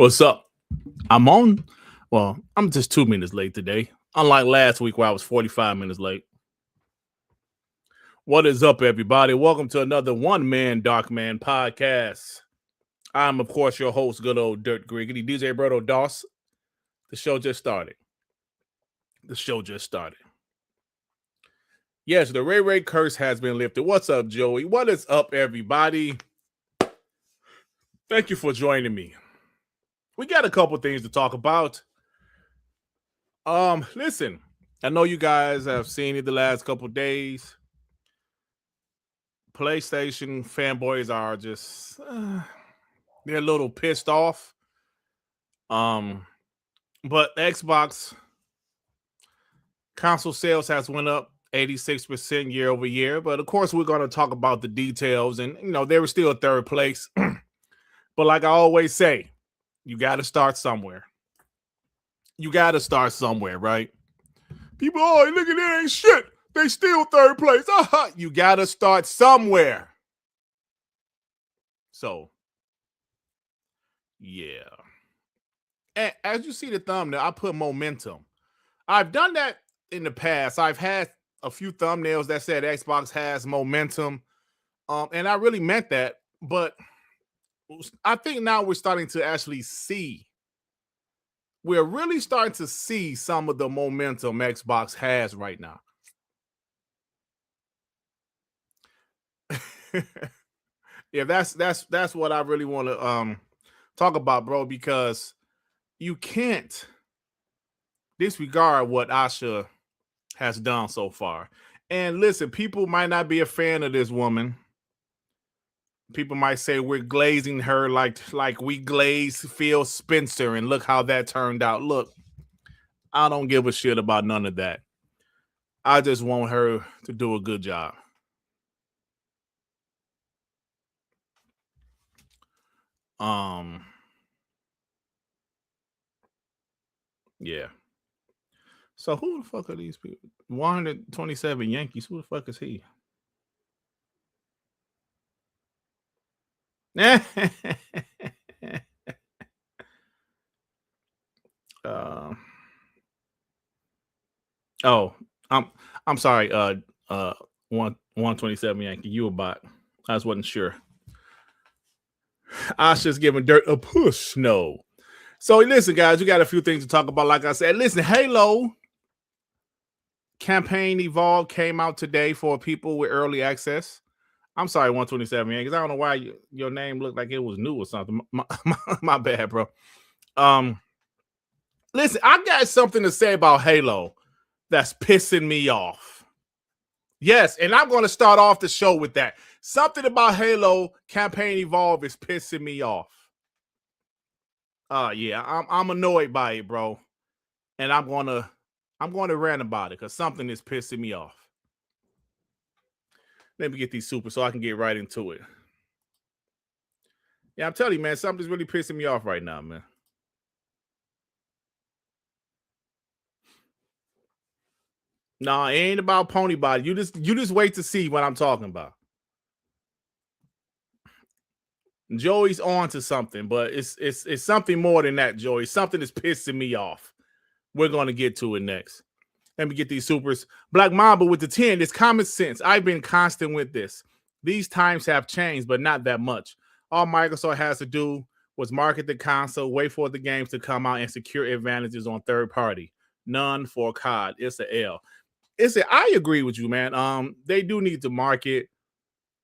What's up? I'm on. Well, I'm just 2 minutes late today. Unlike last week where I was 45 minutes late. What is up, everybody? Welcome to another One Man Dark Man podcast. I'm, of course, your host, good old Dirt Griggity, DJ Berto Doss. The show just started. Yes, the Ray curse has been lifted. What's up, Joey? What is up, everybody? Thank you for joining me. We got a couple things to talk about. Listen, I know you guys have seen it the last couple days. PlayStation fanboys are just they're a little pissed off. But Xbox console sales has went up 86% year over year. But of course, we're going to talk about the details, and they were still third place. But like I always say, you got to start somewhere. Right? People, oh, look at that ain't shit. They still third place. You got to start somewhere. So, yeah. And as you see the thumbnail, I put momentum. I've done that in the past. I've had a few thumbnails that said Xbox has momentum. And I really meant that. But I think now we're starting to actually see. We're really starting to see some of the momentum Xbox has right now. Yeah, that's what I really want to talk about, bro, because you can't disregard what Asha has done so far. And listen, people might not be a fan of this woman. People might say we're glazing her like we glaze Phil Spencer, and look how that turned out. Look, I don't give a shit about none of that. I just want her to do a good job. Yeah. So who the fuck are these people? 127 Yankees. Who the fuck is he? I'm sorry. 127 Yankee. You a bot. I just wasn't sure. Asha's giving Dirt a push. No. So listen, guys, we got a few things to talk about. Like I said, listen, Halo campaign Evolve came out today for people with early access. I'm sorry, 127 Yankees. I don't know why your name looked like it was new or something. My bad, bro. Listen, I got something to say about Halo that's pissing me off. Yes, and I'm going to start off the show with that. Something about Halo campaign Evolve is pissing me off. Yeah, I'm annoyed by it, bro. And I'm going to rant about it because something is pissing me off. Let me get these super so I can get right into it. Yeah, I'm telling you, man, something's really pissing me off right now, man. No, it ain't about pony body. You just wait to see what I'm talking about. Joey's on to something, but it's something more than that, Joey. Something is pissing me off. We're going to get to it next. Let me get these supers. Black Mamba with the 10. It's common sense. I've been constant with this. These times have changed, but not that much. All Microsoft has to do was market the console, wait for the games to come out, and secure advantages on third party. None for COD. It's an L. I agree with you, man. They do need to market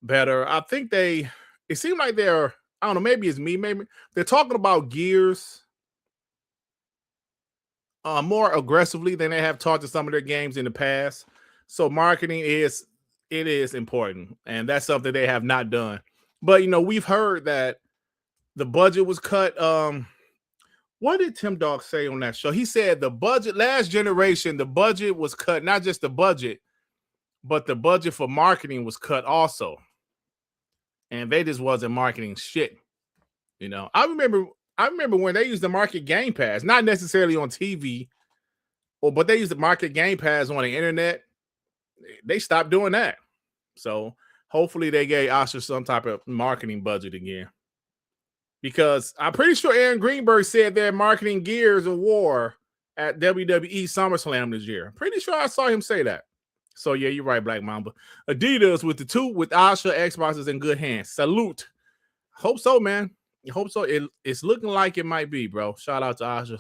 better. I think it seems like they're, I don't know, maybe it's me, maybe they're talking about Gears more aggressively than they have talked to some of their games in the past. So marketing is important, and that's something they have not done. But we've heard that the budget was cut. What did Tim Dog say on that show? He said the budget last generation, the budget was cut, not just the budget, but the budget for marketing was cut also. And they just wasn't marketing shit. I remember when they used to market Gamepass, not necessarily on TV, but they used to market Gamepass on the internet. They stopped doing that. So hopefully they gave Asha some type of marketing budget again. because I'm pretty sure Aaron Greenberg said they're marketing Gears of War at WWE SummerSlam this year. I'm pretty sure I saw him say that. So yeah, you're right, Black Mamba. Adidas with the two with Asha Xboxes in good hands. Salute. Hope so, man. Hope so. It's looking like it might be, bro. Shout out to Asha.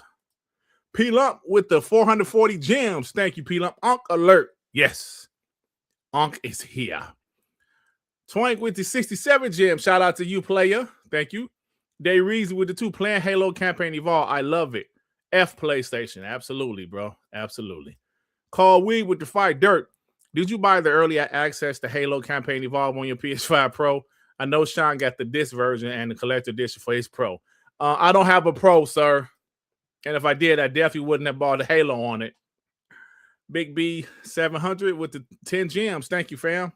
P Lump with the 440 gems. Thank you, P Lump. Unk alert. Yes. Unk is here. Twank with the 67 gems. Shout out to you, player. Thank you. Day Reezy with the 2 playing Halo campaign Evolve. I love it. F PlayStation. Absolutely, bro. Absolutely. Call Weed with the fight. Dirt. Did you buy the early access to Halo campaign Evolve on your PS5 Pro? I know Sean got the disc version and the collector edition for his Pro. I don't have a Pro, sir. And if I did, I definitely wouldn't have bought the Halo on it. Big B 700 with the 10 gems. Thank you, fam.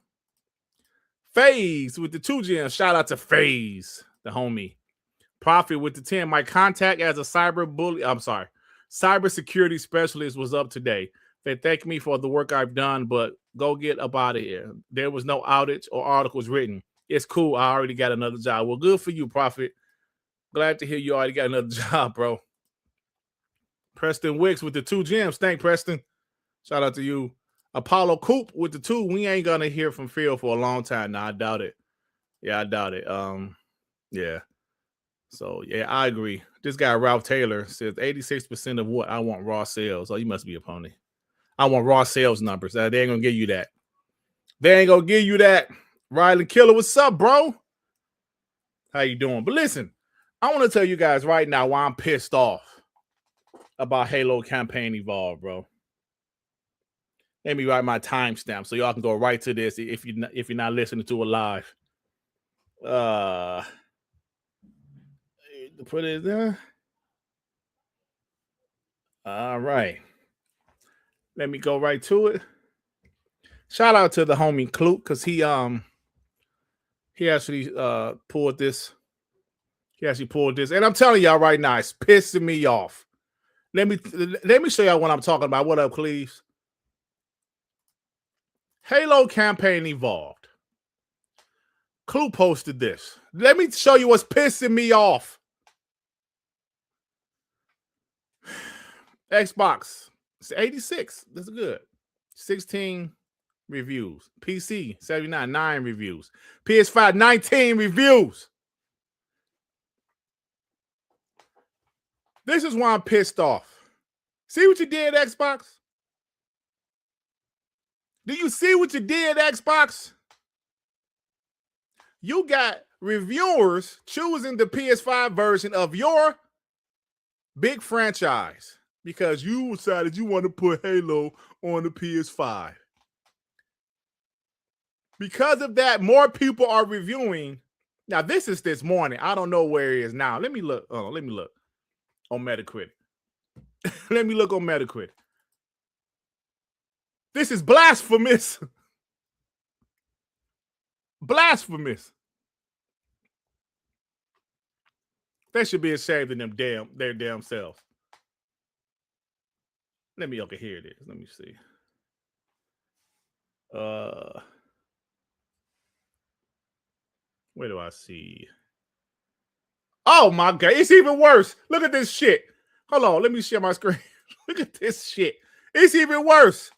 FaZe with the 2 gems. Shout out to FaZe, the homie. Profit with the 10. My contact as a cybersecurity specialist was up today. They thanked me for the work I've done, but go get up out of here. There was no outage or articles written. It's cool. I already got another job. Well, good for you, Profit. Glad to hear you already got another job, bro. Preston Wicks with the 2 gems. Thank Preston. Shout out to you. Apollo Coop with the 2. We ain't gonna hear from Phil for a long time now. I doubt it. Yeah, I doubt it. Yeah. So yeah, I agree. This guy Ralph Taylor says 86% of what I want raw sales. Oh, you must be a pony. I want raw sales numbers. They ain't gonna give you that. They ain't gonna give you that. Riley Killer, what's up, bro? How you doing? But listen, I want to tell you guys right now why I'm pissed off about Halo campaign Evolve, bro. Let me write my timestamp so y'all can go right to this if you're not listening to it live. Put it there. All right. Let me go right to it. Shout out to the homie Clute because he actually pulled this. He actually pulled this, and I'm telling y'all right now, it's pissing me off. Let me show y'all what I'm talking about. What up, Cleves? Halo campaign Evolved. Clue posted this. Let me show you what's pissing me off. Xbox, it's 86. That's good. 16 reviews. PC, 79, 9 reviews. PS5, 19 reviews. This is why I'm pissed off. See what you did, Xbox? Do you see what you did, Xbox? You got reviewers choosing the PS5 version of your big franchise because you decided you want to put Halo on the PS5. Because of that, more people are reviewing. Now, this is this morning. I don't know where it is now. Let me look. Let me look on Metacritic. Let me look on Metacritic. This is blasphemous. Blasphemous. They should be ashamed of their damn selves. Okay, here it is. Let me see. Where do I see? Oh my God, it's even worse. Look at this shit. Hold on, let me share my screen. Look at this shit. It's even worse.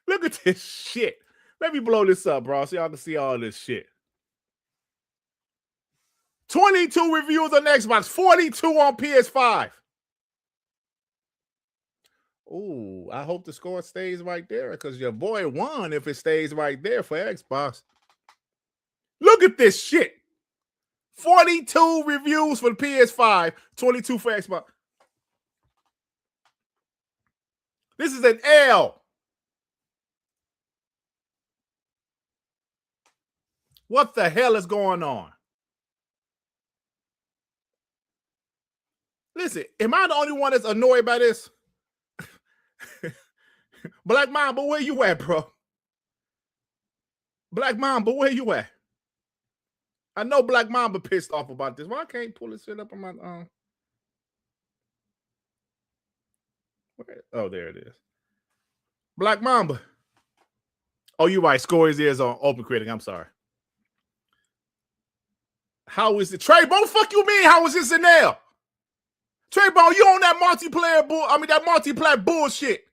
Look at this shit. Let me blow this up, bro, so y'all can see all this shit. 22 reviews on Xbox, 42 on PS5. Ooh, I hope the score stays right there because your boy won if it stays right there for Xbox. Look at this shit. 42 reviews for the PS5, 22 for Xbox. This is an L. What the hell is going on? Listen, am I the only one that's annoyed by this? Black Mamba, where you at, bro? Black Mamba, where you at? I know Black Mamba pissed off about this. Why can't pull this shit up on my Oh, there it is. Black Mamba. Oh, you're right. Score is on Open Critic. I'm sorry. How is it? Trey-Bone, fuck you mean? How is this in there? Trey-Bone, you on that that multiplat bullshit.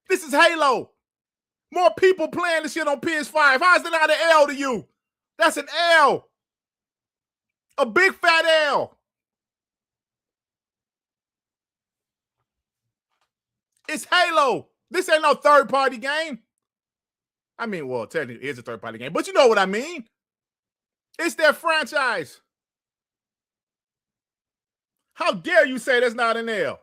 This is Halo. More people playing this shit on PS5. How is it not an L to you? That's an L. A big fat L. It's Halo. This ain't no third-party game. I mean, well, technically it's a third-party game, but you know what I mean. It's their franchise. How dare you say that's not an L?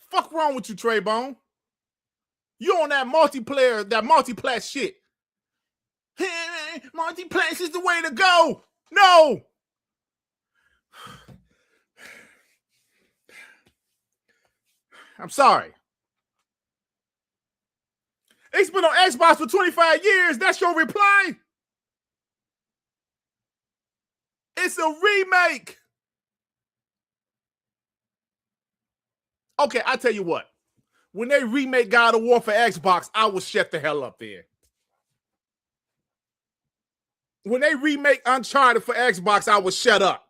Fuck wrong with you, Trey-Bone? You on that multiplat shit. Multiplat is the way to go. No. I'm sorry. It's been on Xbox for 25 years. That's your reply? It's a remake. Okay, I tell you what. When they remake God of War for Xbox, I will shut the hell up there. When they remake Uncharted for Xbox, I will shut up.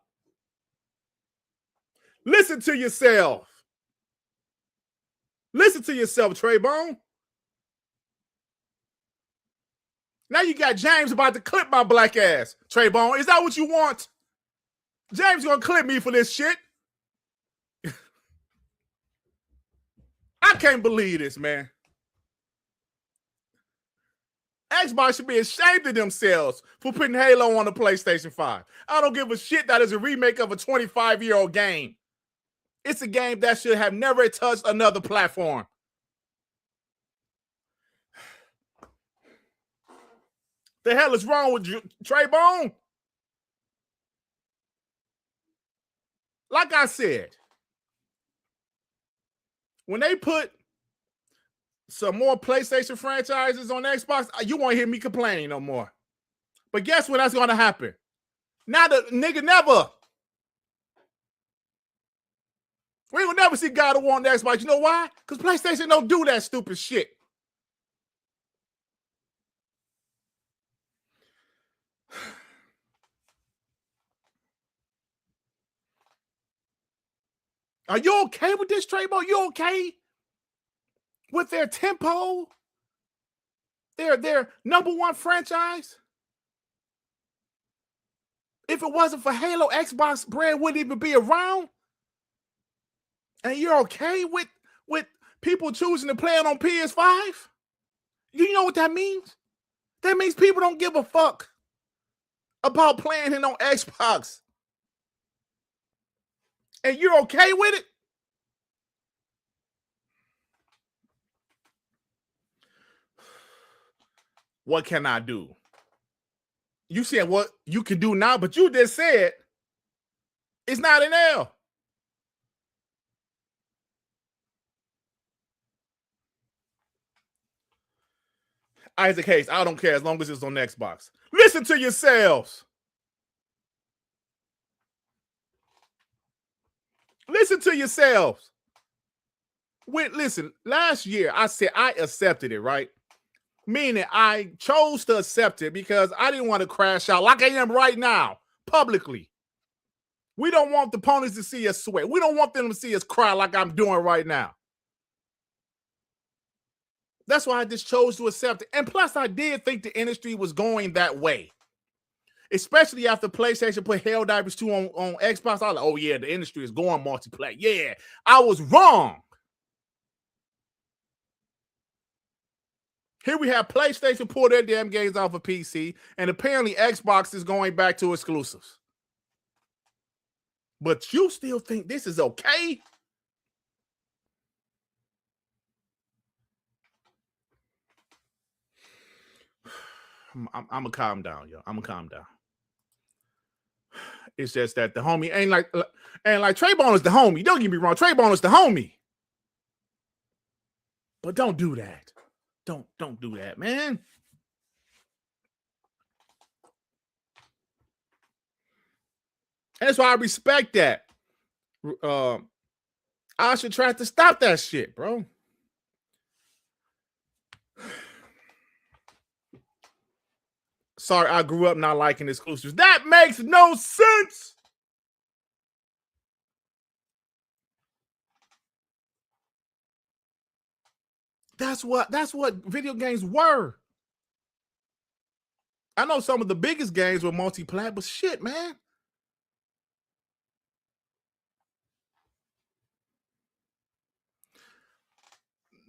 Listen to yourself. Listen to yourself, Trey-Bone. Now you got James about to clip my black ass, Trey-Bone. Is that what you want? James gonna clip me for this shit. I can't believe this, man. Xbox should be ashamed of themselves for putting Halo on the PlayStation 5. I don't give a shit that is a remake of a 25-year-old game. It's a game that should have never touched another platform. The hell is wrong with you, Trey-Bone? Like I said, when they put some more PlayStation franchises on Xbox, you won't hear me complaining no more. But guess what? That's going to happen. Now the nigga never. We will never see God of War on the Xbox. You know why? Because PlayStation don't do that stupid shit. Are you okay with this, Trey-Bone? You okay with their tempo? Their number one franchise? If it wasn't for Halo, Xbox brand wouldn't even be around. And you're okay with people choosing to play it on PS5? You know what that means? That means people don't give a fuck about playing it on Xbox. And you're okay with it? What can I do? You said what you can do now, but you just said it's not an L. Isaac Hayes, I don't care as long as it's on Xbox. Listen to yourselves. Listen to yourselves. Listen, last year I said I accepted it, right? Meaning I chose to accept it because I didn't want to crash out like I am right now, publicly. We don't want the opponents to see us sweat. We don't want them to see us cry like I'm doing right now. That's why I just chose to accept it. And plus, I did think the industry was going that way. Especially after PlayStation put Helldivers 2 on Xbox. I was like, oh yeah, the industry is going multiplayer. Yeah, I was wrong. Here we have PlayStation pull their damn games off of PC, and apparently Xbox is going back to exclusives. But you still think this is okay? I'm gonna calm down, yo. I'm gonna calm down. It's just that the homie ain't like Trey-Bone is the homie. Don't get me wrong, Trey-Bone is the homie. But don't do that. Don't do that, man. And that's why I respect that. Asha tried to stop that shit, bro. Sorry, I grew up not liking exclusives. That makes no sense. That's what video games were. I know some of the biggest games were multiplat, but shit, man.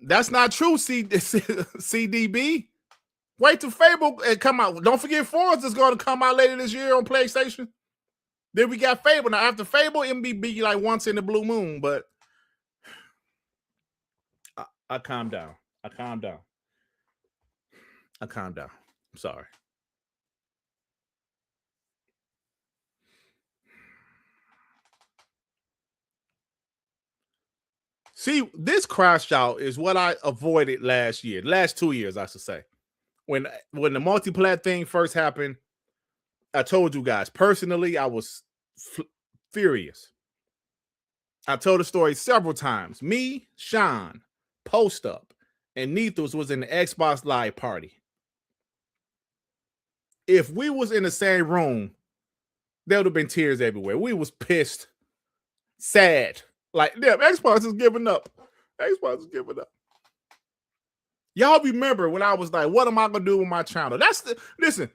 That's not true, CDB. Wait till Fable come out. Don't forget Forza is going to come out later this year on PlayStation. Then we got Fable. Now, after Fable, MBB like once in the blue moon, but I calmed down. I calmed down. I'm sorry. See, this crash out is what I avoided last 2 years, I should say. When the multiplat thing first happened, I told you guys, personally, I was furious. I told the story several times. Me, Sean, Post Up, and Nethos was in the Xbox Live party. If we was in the same room, there would have been tears everywhere. We was pissed, sad. Like, damn, Xbox is giving up. Xbox is giving up. Y'all remember when I was like, what am I going to do with my channel? Listen.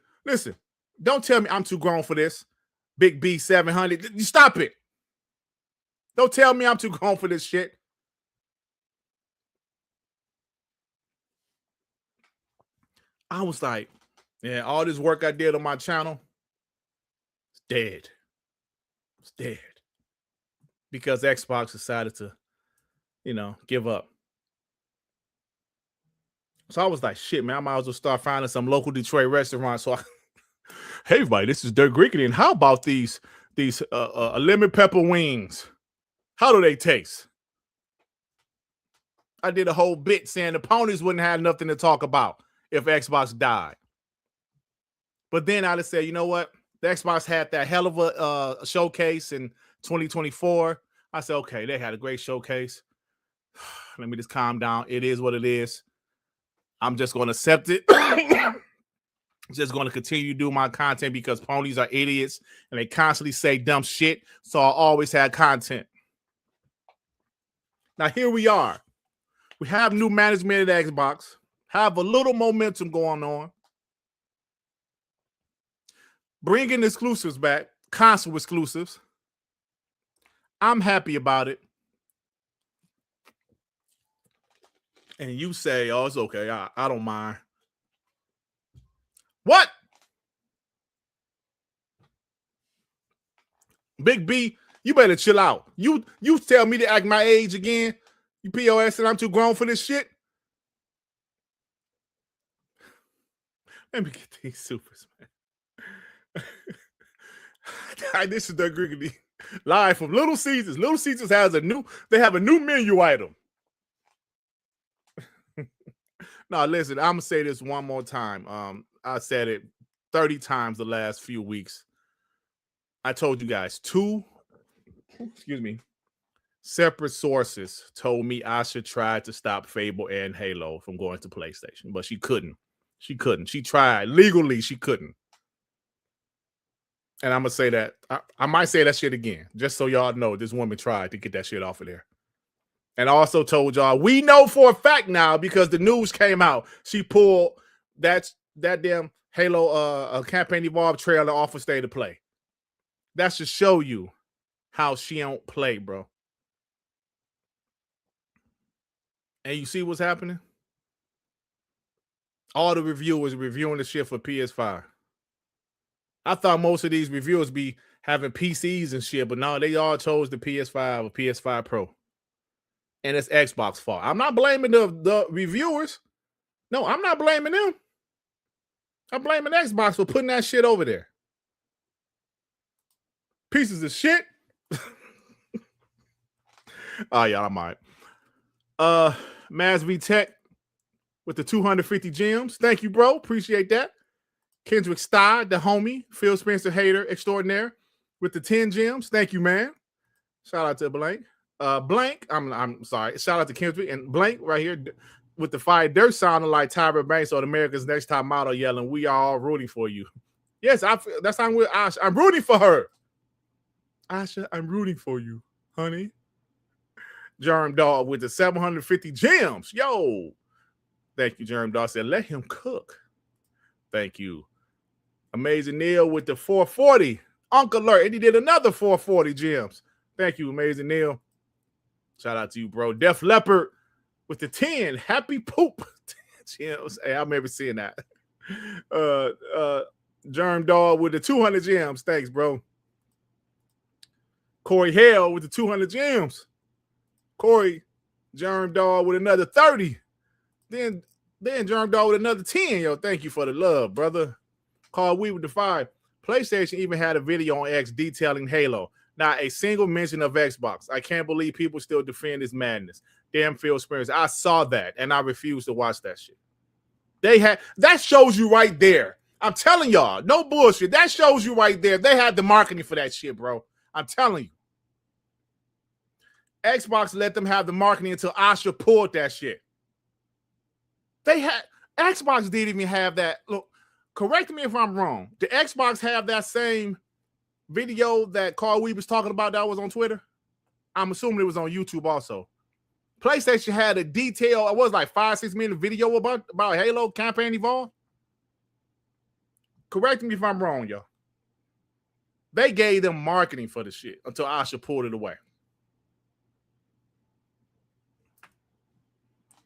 Don't tell me I'm too grown for this. Big B 700. Stop it. Don't tell me I'm too grown for this shit. I was like, yeah, all this work I did on my channel, it's dead. It's dead. Because Xbox decided to, give up. So I was like, shit, man, I might as well start finding some local Detroit restaurants. So hey, everybody, this is Dirt Griggity, and how about these lemon pepper wings? How do they taste? I did a whole bit saying the ponies wouldn't have nothing to talk about if Xbox died. But then I just said, you know what? The Xbox had that hell of a showcase in 2024. I said, okay, they had a great showcase. Let me just calm down. It is what it is. I'm just going to accept it. Just going to continue to do my content because ponies are idiots and they constantly say dumb shit. So I always had content. Now here we are. We have new management at Xbox. Have a little momentum going on. Bringing exclusives back. Console exclusives. I'm happy about it. And you say, oh, it's okay. I don't mind. What? Big B, you better chill out. You tell me to act my age again. You POS and I'm too grown for this shit. Let me get these supers, man. This is Dirt Griggity live from Little Caesars. Little Caesars has a new menu item. No, listen, I'm gonna say this one more time. I said it 30 times the last few weeks. I told you guys separate sources told me Asha tried to stop Fable and Halo from going to PlayStation, but she couldn't. She tried legally, she couldn't. And I'm gonna say that I might say that shit again, just so y'all know this woman tried to get that shit off of there. And I also told y'all, we know for a fact now because the news came out. She pulled that damn Halo Campaign Evolved trailer off of State of Play. That should show you how she don't play, bro. And you see what's happening? All the reviewers reviewing the shit for PS5. I thought most of these reviewers be having PCs and shit, but no, they all chose the PS5 or PS5 Pro. And it's Xbox fault. I'm not blaming the reviewers. No, I'm not blaming them. I'm blaming Xbox for putting that shit over there. Pieces of shit. Oh, yeah, I might. Maz V Tech with the 250 gems. Thank you, bro. Appreciate that. Kendrick Stein, the homie. Phil Spencer hater extraordinaire with the 10 gems. Thank you, man. Shout out to Blank. Blank, I'm sorry. Shout out to Kendrick and Blank right here with the fire dirt sounding like Tyra Banks on America's Next Top Model yelling, "We are all rooting for you." Yes, that's how I'm with Asha. I'm rooting for her. Asha, I'm rooting for you, honey. Germ Dog with the 750 gems. Yo. Thank you, Germ Dog. Said, let him cook. Thank you. Amazing Neil with the 440. Uncle Alert. And he did another 440 gems. Thank you, Amazing Neil. Shout out to you, bro. Def Leopard with the 10. Happy poop. Gems. Hey, I remember seeing that. Germ Dog with the 200 gems. Thanks, bro. Corey Hale with the 200 gems. Corey, Germ Dog with another 30. Then Germ Dog with another 10. Yo, thank you for the love, brother. Carl Wee with the 5. PlayStation even had a video on X detailing Halo. Not a single mention of Xbox. I can't believe people still defend this madness. Damn Phil Spencer. I saw that, and I refuse to watch that shit. That shows you right there. I'm telling y'all, no bullshit. That shows you right there. They had the marketing for that shit, bro. I'm telling you. Xbox let them have the marketing until Asha pulled that shit. Xbox didn't even have that. Look, correct me if I'm wrong. Did Xbox have that same video that Carl Wee was talking about that was on Twitter? I'm assuming it was on YouTube also. PlayStation had a detail, it was like 5-6 minute video about Halo Campaign Evolve. Correct me if I'm wrong, y'all. They gave them marketing for the shit until Asha pulled it away.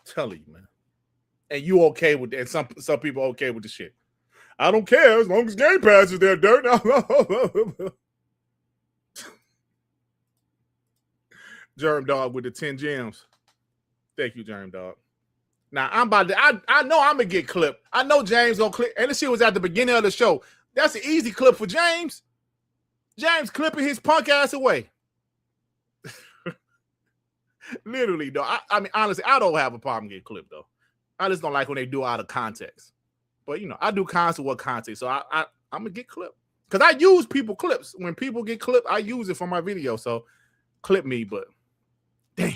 Tell you, man. And you okay with that? And some people okay with the shit. I don't care as long as Game Pass is there, Dirt. Germ Dog with the 10 gems. Thank you, Germ Dog. Now I'm about to. I know I'm gonna get clipped. I know James gonna clip. And this shit was at the beginning of the show. That's an easy clip for James. James clipping his punk ass away. Literally, though. I mean, honestly, I don't have a problem getting clipped though. I just don't like when they do it out of context. But you know, I do content with context, so I'm gonna get clipped because I use people clips. When people get clipped, I use it for my video. So clip me, but damn,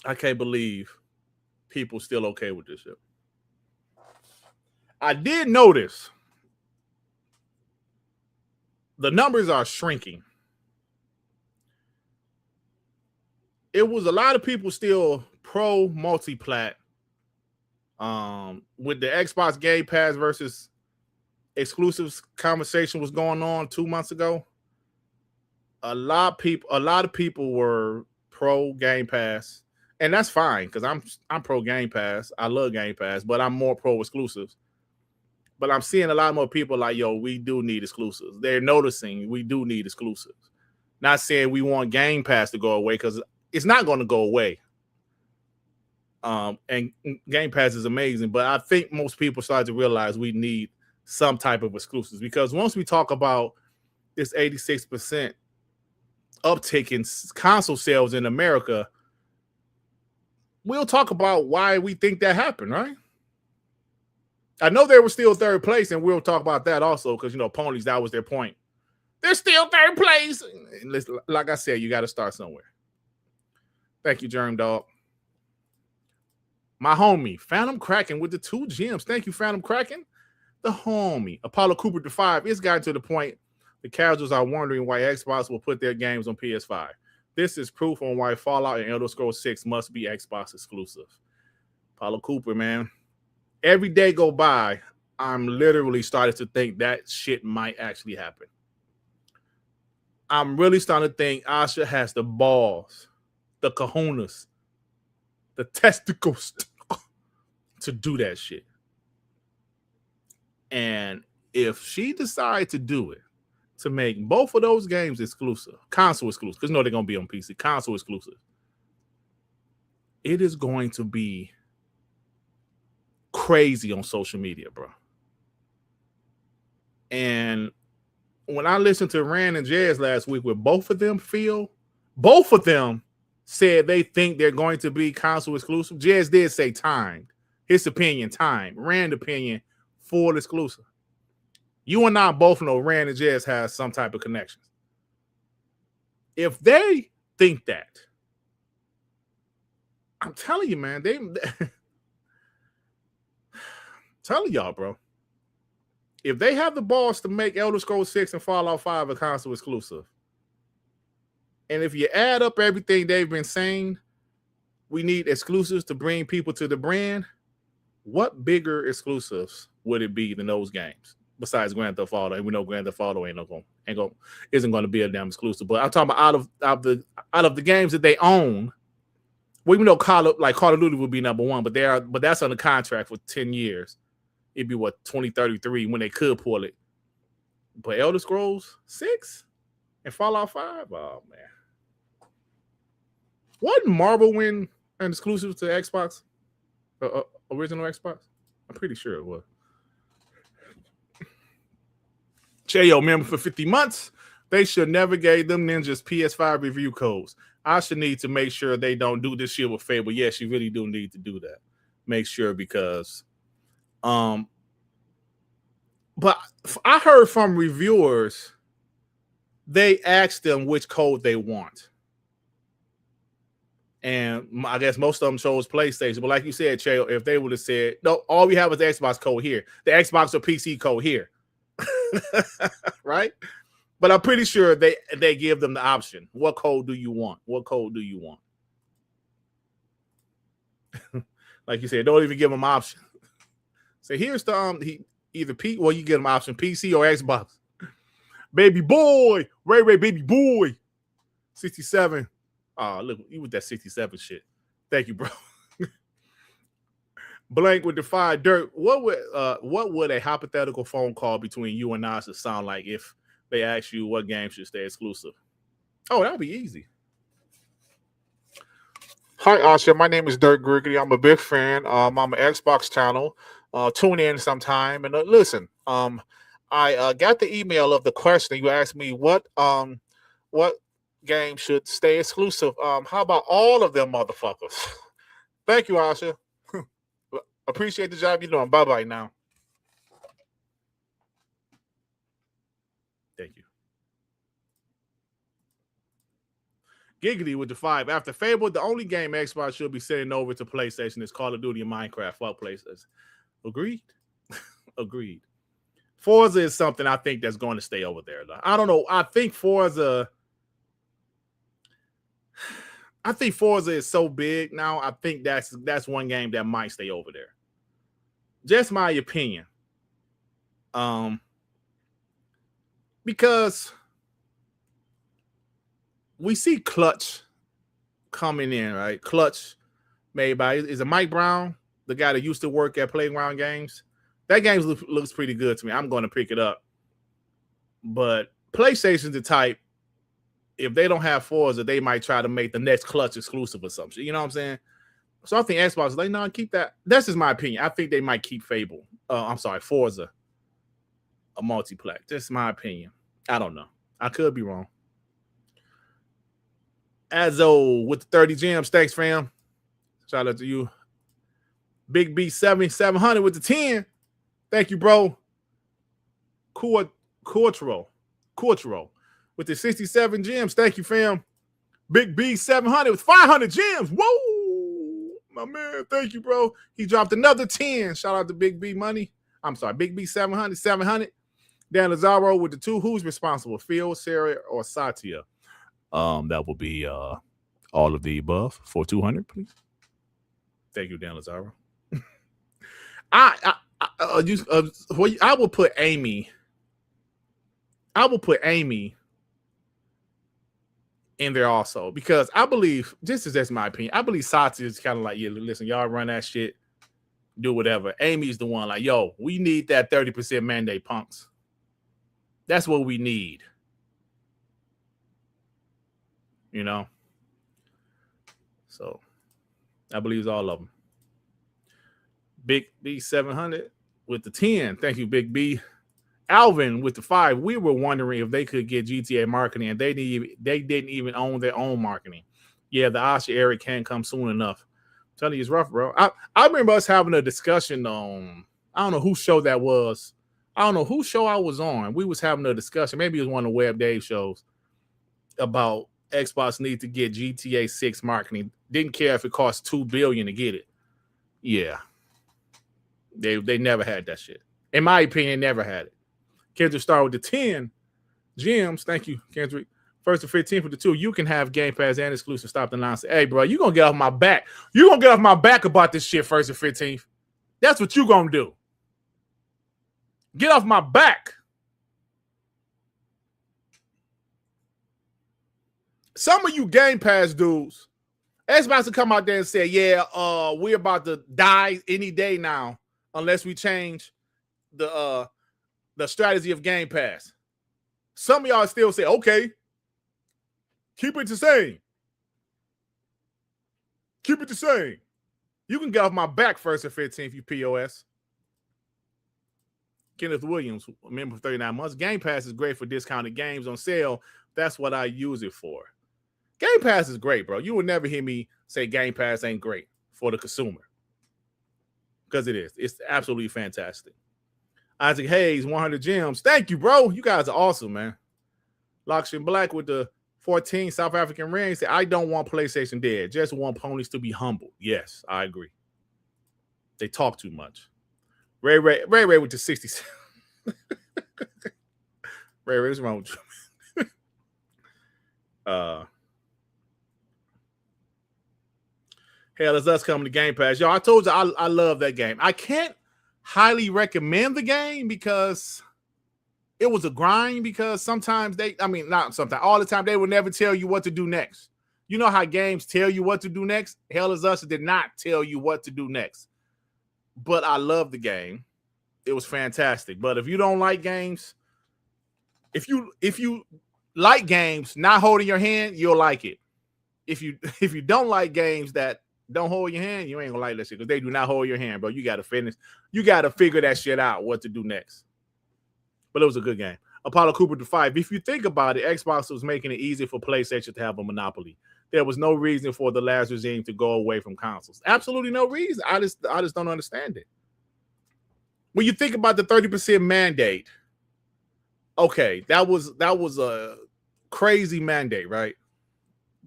I can't believe people still okay with this shit. I did notice the numbers are shrinking. It was a lot of people still pro multiplat. With the Xbox Game Pass versus exclusives conversation was going on 2 months ago. A lot of people were pro Game Pass, and that's fine because I'm pro Game Pass. I love Game Pass, but I'm more pro exclusives. But I'm seeing a lot more people like, yo, we do need exclusives. They're noticing we do need exclusives. Not saying we want Game Pass to go away because it's not going to go away. And Game Pass is amazing, but I think most people start to realize we need some type of exclusives because once we talk about this 86% uptick in console sales in America, we'll talk about why we think that happened, right? I know they were still third place, and we'll talk about that also because, you know, ponies, that was their point. They're still third place. Like I said, you got to start somewhere. Thank you, Germ Dog. My homie, Phantom Kraken with the 2 gems. Thank you, Phantom Kraken. The homie. Apollo Cooper the 5. It's gotten to the point the casuals are wondering why Xbox will put their games on PS5. This is proof on why Fallout and Elder Scrolls 6 must be Xbox exclusive. Apollo Cooper, man. Every day go by, I'm literally starting to think that shit might actually happen. I'm really starting to think Asha has the balls, the kahunas, the testicles to do that shit. And if she decides to do it, to make both of those games exclusive, console exclusive, because no, they're going to be on PC, console exclusive, it is going to be crazy on social media, bro. And when I listened to Rand and Jazz last week, where both of them said they think they're going to be console exclusive. Jazz did say timed. His opinion, time. Rand opinion, full exclusive. You and I both know Rand and Jazz has some type of connections. If they think that, I'm telling you, man, telling y'all, bro. if they have the balls to make Elder Scrolls 6 and Fallout 5 a console exclusive, and if you add up everything they've been saying, we need exclusives to bring people to the brand. What bigger exclusives would it be than those games besides Grand Theft Auto? And we know Grand Theft Auto isn't going to be a damn exclusive. But I'm talking about out of the games that they own. Well, even though Call of Duty would be number one, but that's under contract for 10 years. It'd be 2033 when they could pull it. But Elder Scrolls 6 and Fallout 5, oh man. Wasn't Morrowind an exclusive to Xbox? Original Xbox? I'm pretty sure it was. Chayo, member for 50 months. They should never gave them ninjas PS5 review codes. I should need to make sure they don't do this shit with Fable. Yes, you really do need to do that. Make sure because but I heard from reviewers, they asked them which code they want. And I guess most of them chose PlayStation. But like you said, Chayo, if they would have said, no, all we have is the Xbox code here. The Xbox or PC code here. Right? But I'm pretty sure they give them the option. What code do you want? What code do you want? Like you said, don't even give them option. So here's the either you get them option PC or Xbox. Baby boy, Ray baby boy. 67. Oh, look, you with that 67 shit. Thank you, bro. Blank with the fire dirt. What would a hypothetical phone call between you and Asha sound like if they ask you what game should stay exclusive? Oh, that'd be easy. Hi, Asha. My name is Dirt Griggity. I'm a big fan. I'm an Xbox channel. Tune in sometime and listen. I got the email of the question. You asked me what game should stay exclusive. How about all of them motherfuckers? Thank you, Asha. Appreciate the job you're doing. Bye-bye now. Thank you. Giggity with the 5. After Fable, the only game Xbox should be sending over to PlayStation is Call of Duty and Minecraft. Fuck PlayStation. Agreed? Agreed. Forza is something I think that's going to stay over there. I don't know. I think Forza is so big now. I think that's one game that might stay over there. Just my opinion. Because we see Clutch coming in, right? Clutch made by is it Mike Brown, the guy that used to work at Playground Games. That game looks pretty good to me. I'm going to pick it up. But PlayStation's the type, if they don't have Forza, they might try to make the next Clutch exclusive or something. You know what I'm saying? So I think Xbox is like, no, keep that. That's just my opinion. I think they might keep Forza a multiplat. Just my opinion. I don't know. I could be wrong. Azzo with the 30 gems. Thanks, fam. Shout out to you. Big B 700 with the 10. Thank you, bro. Courtro with the 67 gems. Thank you, fam. Big B 700 with 500 gems. Whoa, my man. Thank you, bro. He dropped another 10. Shout out to Big B Money. I'm sorry, Big B 700. Dan Lazaro with the 2. Who's responsible? Phil, Sarah, or Satya? That will be all of the above for 200, please. Thank you, Dan Lazaro. I will put Amy. In there also because I believe this is just my opinion. I believe Satya is kind of like, yeah, listen, y'all run that shit, do whatever. Amy's the one like, yo, we need that 30% mandate, punks. That's what we need. You know? So I believe it's all of them. Big B 700 with the 10. Thank you, Big B. Alvin with the 5. We were wondering if they could get GTA marketing, and they didn't even own their own marketing. Yeah, the Asha era can't come soon enough. I'm telling you, it's rough, bro. I remember us having a discussion on, I don't know whose show that was. I don't know whose show I was on. We was having a discussion. Maybe it was one of the Web Dave shows about Xbox need to get GTA 6 marketing. Didn't care if it cost $2 billion to get it. Yeah. They never had that shit. In my opinion, never had it. Kendrick started with the 10 gems. Thank you, Kendrick. 1st to 15th for the 2. You can have Game Pass and exclusive. Stop the nonsense. Hey, bro, you gonna get off my back. You gonna get off my back about this shit 1st to 15th. That's what you gonna do. Get off my back. Some of you Game Pass dudes, Xbox will come out there and say, yeah, we're about to die any day now unless we change the strategy of Game Pass. Some of y'all still say, okay, keep it the same. Keep it the same. You can get off my back 1st or 15th, you POS. Kenneth Williams, a member for 39 months. Game Pass is great for discounted games on sale. That's what I use it for. Game Pass is great, bro. You will never hear me say Game Pass ain't great for the consumer. Because it is. It's absolutely fantastic. Isaac Hayes, 100 gems. Thank you, bro. You guys are awesome, man. Lakshin Black with the 14 South African ring said, I don't want PlayStation dead. Just want ponies to be humble. Yes, I agree. They talk too much. Ray with the 60s. Ray, what's wrong with you? Hell, it's us coming to Game Pass. Yo, I told you I love that game. I can't highly recommend the game because it was a grind, because sometimes not sometimes, all the time, they would never tell you what to do next. You know how games tell you what to do next? Hell is Us did not tell you what to do next. But I love the game. It was fantastic. But if you don't like games, if you like games not holding your hand, you'll like it. If you don't like games that don't hold your hand, you ain't gonna like that shit, because they do not hold your hand, bro. You gotta finish. You gotta figure that shit out, what to do next. But it was a good game. Apollo Cooper to 5. If you think about it, Xbox was making it easy for PlayStation to have a monopoly. There was no reason for the last regime to go away from consoles. Absolutely no reason. I just don't understand it. When you think about the 30% mandate, okay, that was a crazy mandate, right?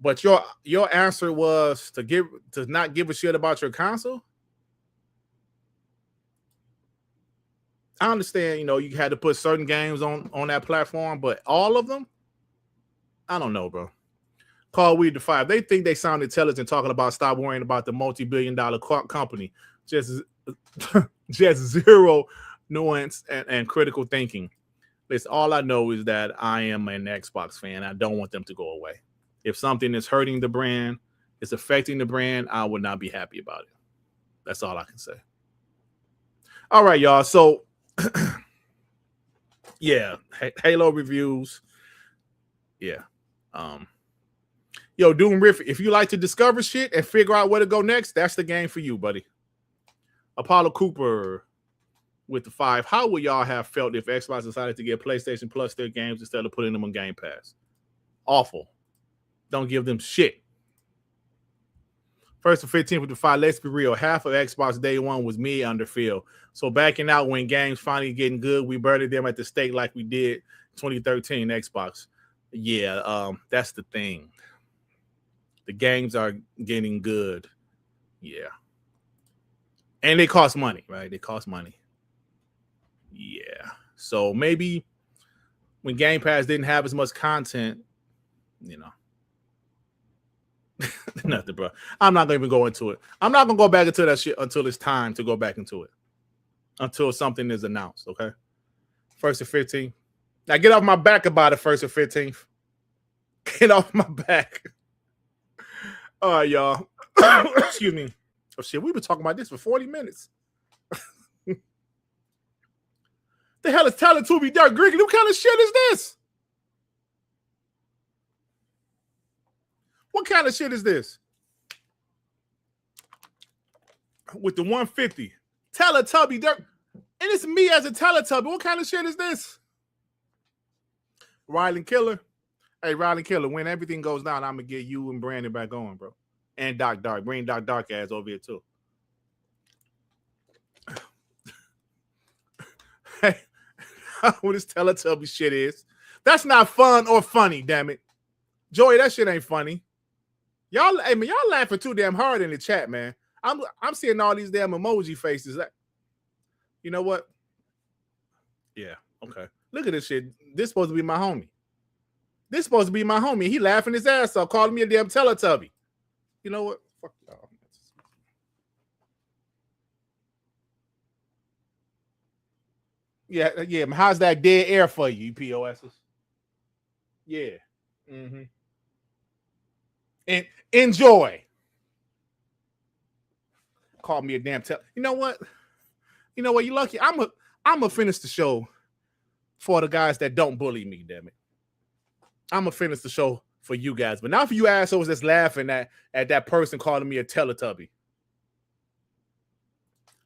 But your answer was to not give a shit about your console. I understand, you had to put certain games on that platform, but all of them, I don't know, bro. Call Weed to 5. They think they sound intelligent talking about stop worrying about the multi-billion-dollar company. Just zero nuance and critical thinking. Listen, all I know is that I am an Xbox fan. I don't want them to go away. If something is hurting the brand, it's affecting the brand, I would not be happy about it. That's all I can say. All right, y'all. So, yeah, Halo reviews. Yeah. Yo, Doom Riff, if you like to discover shit and figure out where to go next, that's the game for you, buddy. Apollo Cooper with the 5. How would y'all have felt if Xbox decided to give PlayStation Plus their games instead of putting them on Game Pass? Awful. Don't give them shit. 1st to 15th with the 5. Let's be real. Half of Xbox day one was me under Phil. So backing out when games finally getting good, we buried them at the stake like we did 2013 Xbox. Yeah, that's the thing. The games are getting good. Yeah. And they cost money, right? They cost money. Yeah. So maybe when Game Pass didn't have as much content, nothing, bro. I'm not going to even go into it. I'm not going to go back into that shit until it's time to go back into it. Until something is announced, okay? 1st to 15th. Now get off my back about it, 1st or 15th. Get off my back. All right, y'all. Excuse me. Oh, shit. We've been talking about this for 40 minutes. The hell is Teletubby Dirt Griggity? What kind of shit is this? What kind of shit is this? With the 150. Teletubby Dirt. And it's me as a Teletubby. What kind of shit is this? Riley Killer. Hey, Riley Killer, when everything goes down, I'm going to get you and Brandon back on, bro. And Doc Dark. Bring Doc Dark ass over here, too. Hey, what this Teletubby shit is. That's not fun or funny, damn it. Joey, that shit ain't funny. Y'all laughing too damn hard in the chat, man. I'm seeing all these damn emoji faces. You know what? Yeah. Okay. Look at this shit. This supposed to be my homie. This supposed to be my homie. He laughing his ass off, calling me a damn Teletubby. You know what? Fuck y'all. Yeah, yeah. How's that dead air for you, you POSs? Yeah. Mm-hmm. And enjoy. Call me a damn You know what? You know what? You lucky. I'm gonna finish the show for the guys that don't bully me. Damn it. I'm gonna finish the show for you guys, but not for you assholes that's laughing at that person calling me a Teletubby.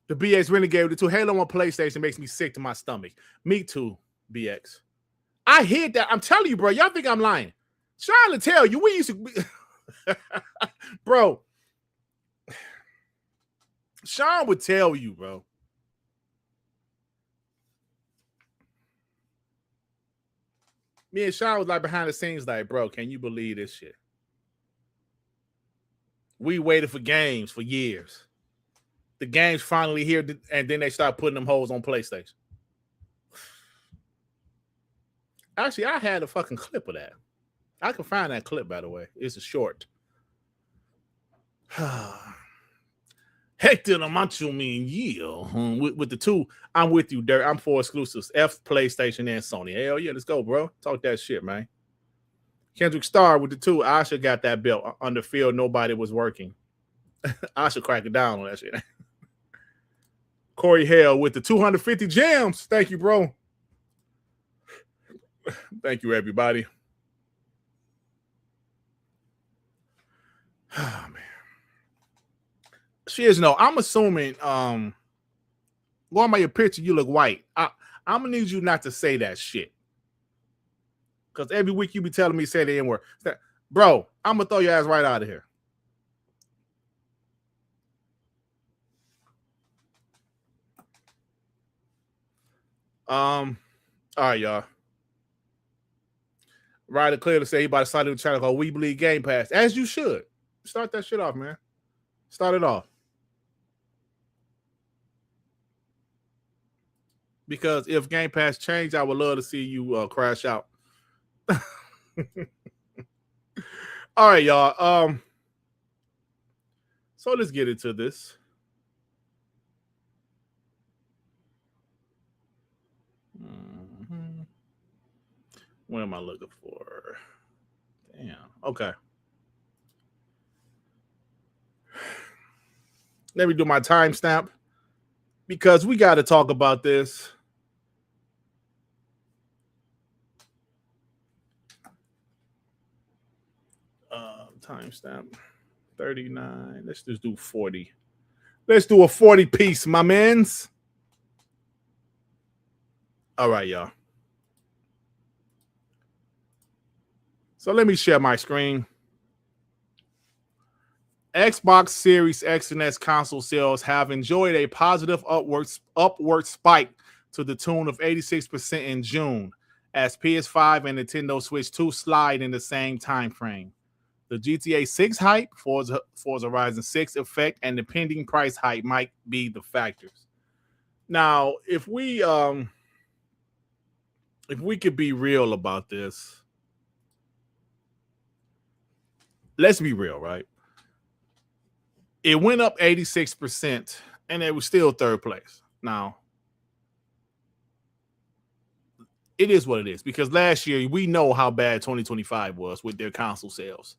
The BX Renegade with the 2 Halo on PlayStation makes me sick to my stomach. Me too, BX. I hid that. I'm telling you, bro. Y'all think I'm lying. Trying to tell you, we used to be... Bro. Sean would tell you, bro. Me and Sean was like behind the scenes, like, bro, can you believe this shit? We waited for games for years. The game's finally here, and then they start putting them hoes on PlayStation. Actually, I had a fucking clip of that. I can find that clip, by the way. It's a short. Hector the Macho Man, yeah. With the 2, I'm with you, Dirt. I'm for exclusives. F, PlayStation, and Sony. Hell yeah, let's go, bro. Talk that shit, man. Kendrick Starr with the 2. Asha got that belt. Under field, nobody was working. Asha cracked it down on that shit. Corey Hale with the 250 gems. Thank you, bro. Thank you, everybody. Oh, man. She is no. I'm assuming. Going by your picture, you look white. I'm gonna need you not to say that shit. Because every week you be telling me say the N-word. Bro, I'm gonna throw your ass right out of here. All right, y'all. Ryder clearly say he about to start a new channel called We Believe Gamepass. As you should. Start that shit off, man. Start it off. Because if Game Pass changed, I would love to see you crash out. All right, y'all. So let's get into this. What am I looking for? Damn. Okay. Let me do my timestamp because we got to talk about this. Timestamp 39. Let's just do 40. Let's do a 40 piece, my mans. All right, y'all. So let me share my screen. Xbox Series X and S console sales have enjoyed a positive upward spike to the tune of 86% in June, as PS5 and Nintendo Switch 2 slide in the same time frame. The GTA 6 hype, Forza Horizon 6 effect, and the pending price hike might be the factors. Now, if we could be real about this, let's be real, right? It went up 86%, and it was still third place. Now, it is what it is, because last year we know how bad 2025 was with their console sales.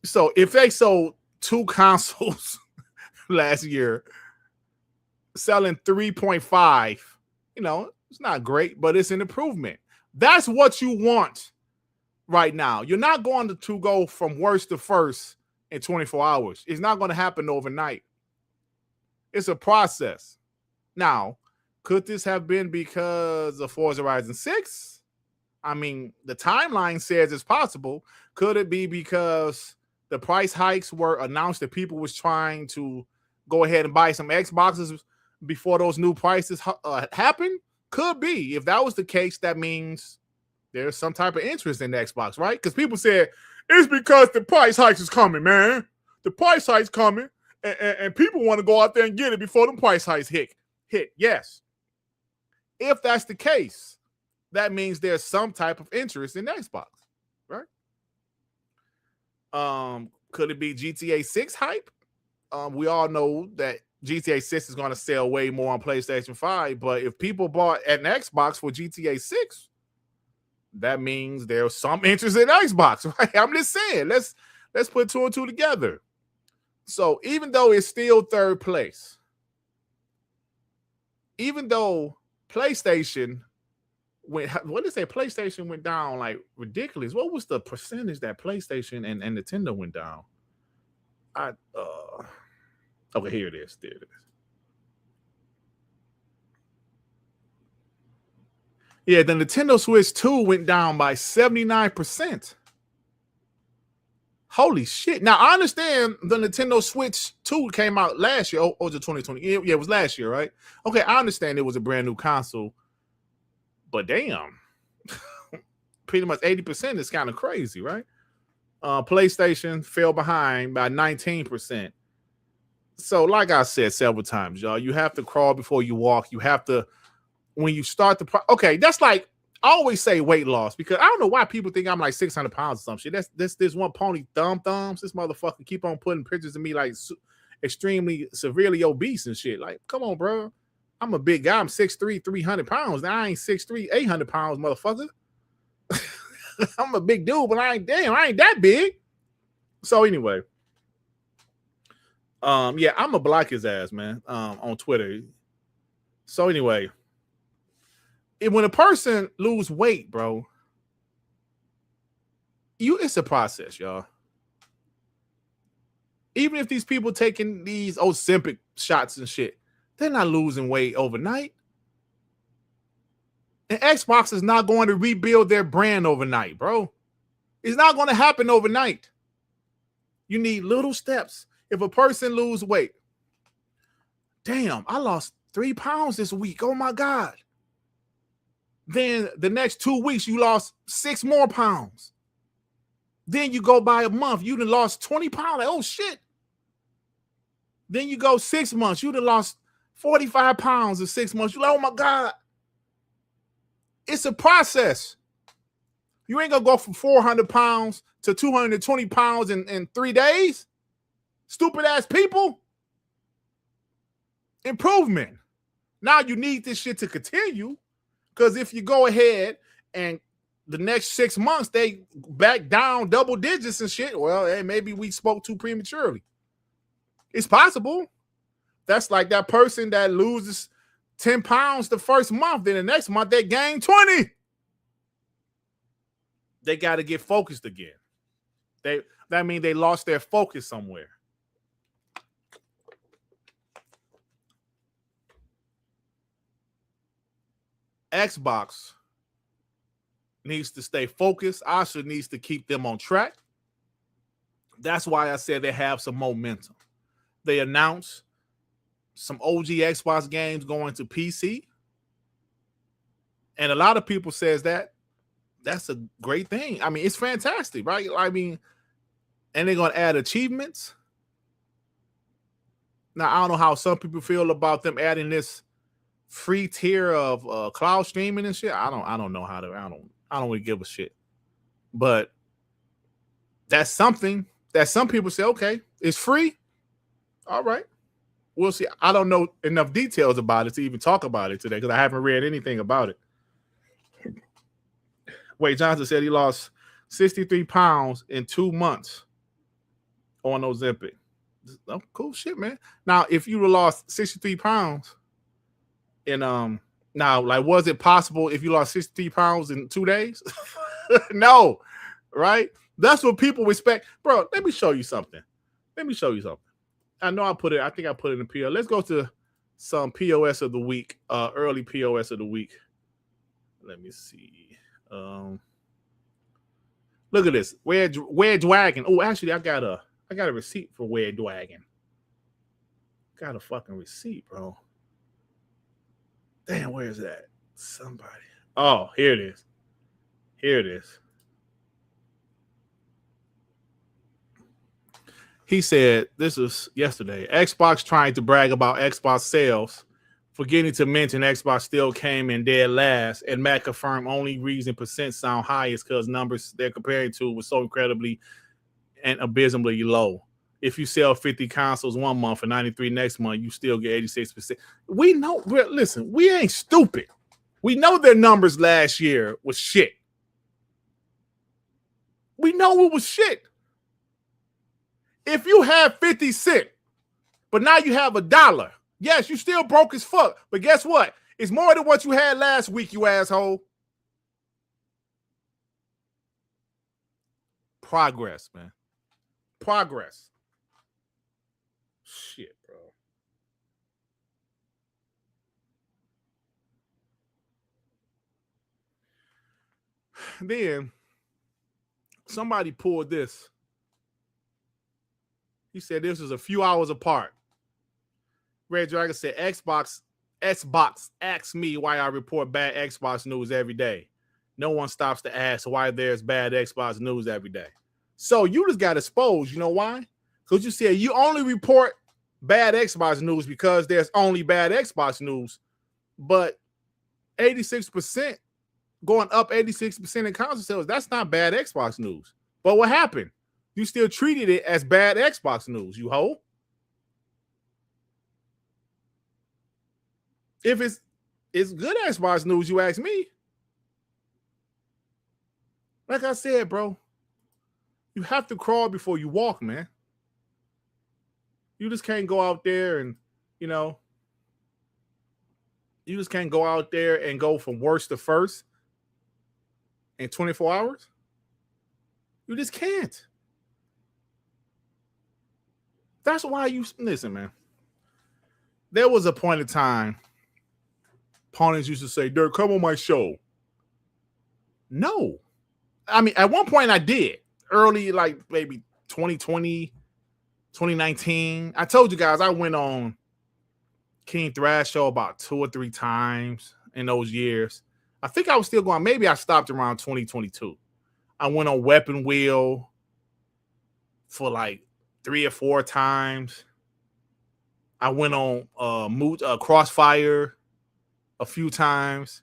So if they sold 2 consoles last year, selling 3.5, you know, it's not great, but it's an improvement. That's what you want right now. You're not going to go from worst to first in 24 hours. It's not going to happen overnight. It's a process. Now, could this have been because of Forza Horizon 6? I mean, the timeline says it's possible. Could it be because the price hikes were announced that people was trying to go ahead and buy some Xboxes before those new prices happen? Could be. If that was the case, that means there's some type of interest in the Xbox, right? Because people said, it's because the price hikes is coming, man. The price hikes coming, and people want to go out there and get it before the price hikes hit. Yes. If that's the case, that means there's some type of interest in Xbox, right? Could it be GTA 6 hype? We all know that GTA 6 is going to sell way more on PlayStation 5, but if people bought an Xbox for GTA 6, that means there's some interest in Xbox, right? I'm just saying, let's put two and two together. So even though it's still third place, even though PlayStation went, what did they say? PlayStation went down like ridiculous. What was the percentage that PlayStation and Nintendo went down? Okay, here it is. There it is. Yeah, the Nintendo Switch 2 went down by 79%. Holy shit. Now, I understand the Nintendo Switch 2 came out last year. Oh, was it 2020? Yeah, it was last year, right? Okay, I understand it was a brand new console. But damn. Pretty much 80% is kind of crazy, right? PlayStation fell behind by 19%. So, like I said several times, y'all, you have to crawl before you walk. You have to, when you start the okay, that's like, I always say weight loss because I don't know why people think I'm like 600 pounds or some shit. That's this one pony thumbs. This motherfucker keep on putting pictures of me like extremely severely obese and shit. Like, come on, bro. I'm a big guy. I'm 6'3", 300 pounds. Now I ain't 6'3", 800 pounds, motherfucker. I'm a big dude, but I ain't that big. So anyway, yeah, I'm gonna block his ass, man, on Twitter. So anyway, when a person lose weight, bro, it's a process, y'all. Even if these people taking these Ozempic shots and shit, they're not losing weight overnight. And Xbox is not going to rebuild their brand overnight, bro. It's not going to happen overnight. You need little steps. If a person lose weight, damn, I lost 3 pounds this week. Oh my God. Then the next 2 weeks, you lost 6 more pounds. Then you go by a month, you done lost 20 pounds. Like, oh shit. Then you go 6 months, you done lost 45 pounds in 6 months. You're like, oh my God. It's a process. You ain't gonna go from 400 pounds to 220 pounds in 3 days. Stupid ass people. Improvement. Now you need this shit to continue. Because if you go ahead and the next 6 months they back down double digits and shit, well, hey, maybe we spoke too prematurely. It's possible. That's like that person that loses 10 pounds the first month, then the next month they gain 20. They got to get focused again. That means they lost their focus somewhere. Xbox needs to stay focused. Asha needs to keep them on track. That's why I said they have some momentum. They announced some OG Xbox games going to PC. And a lot of people says that's a great thing. I mean, it's fantastic, right? I mean, and they're going to add achievements. Now, I don't know how some people feel about them adding this free tier of cloud streaming and shit. I don't know how to, I don't really give a shit. But that's something that some people say, okay, it's free. All right. We'll see. I don't know enough details about it to even talk about it today because I haven't read anything about it. Wade Johnson said he lost 63 pounds in 2 months on Ozempic. Oh, cool shit, man. Now, if you lost 63 pounds and now, like, was it possible if you lost 63 pounds in 2 days? No, right? That's what people respect. Bro, let me show you something. I know I think I put it in the PO. Let's go to some POS of the week, early POS of the week. Let me see. Look at this. Wedge Wagon. Oh, actually, I got a receipt for Wedge Wagon. Got a fucking receipt, bro. Damn, where is that? Somebody. Oh, here it is. He said, this was yesterday, Xbox trying to brag about Xbox sales Forgetting to mention Xbox still came in dead last, and Matt confirmed only reason percent sound high is because numbers they're comparing to was so incredibly and abysmally low. If you sell 50 consoles one month and 93 next month, you still get 86%. We know, listen, we ain't stupid. We know their numbers last year was shit. We know it was shit. If you have 50 cents, but now you have $1, yes, you still broke as fuck. But guess what? It's more than what you had last week, you asshole. Progress, man. Progress. Shit, bro. Then somebody pulled this. He said this is a few hours apart. Red Dragon said Xbox asks me why I report bad Xbox news every day. No one stops to ask why there's bad Xbox news every day. So you just got exposed. You know why? Because you said you only report bad Xbox news because there's only bad Xbox news. But 86% going up 86% in console sales, that's not bad Xbox news. But what happened? You still treated it as bad Xbox news, you hoe. If it's good Xbox news, you ask me. Like I said, bro, you have to crawl before you walk, man. You just can't go out there and, you just can't go out there and go from worst to first in 24 hours. You just can't. That's why listen, man. There was a point in time opponents used to say, Dirt, come on my show. No. I mean, at one point I did. Early, like maybe 2020, 2019. I told you guys I went on King Thrash show about 2 or 3 times in those years. I think I was still going. Maybe I stopped around 2022. I went on Weapon Wheel for like 3 or 4 times. I went on Crossfire a few times.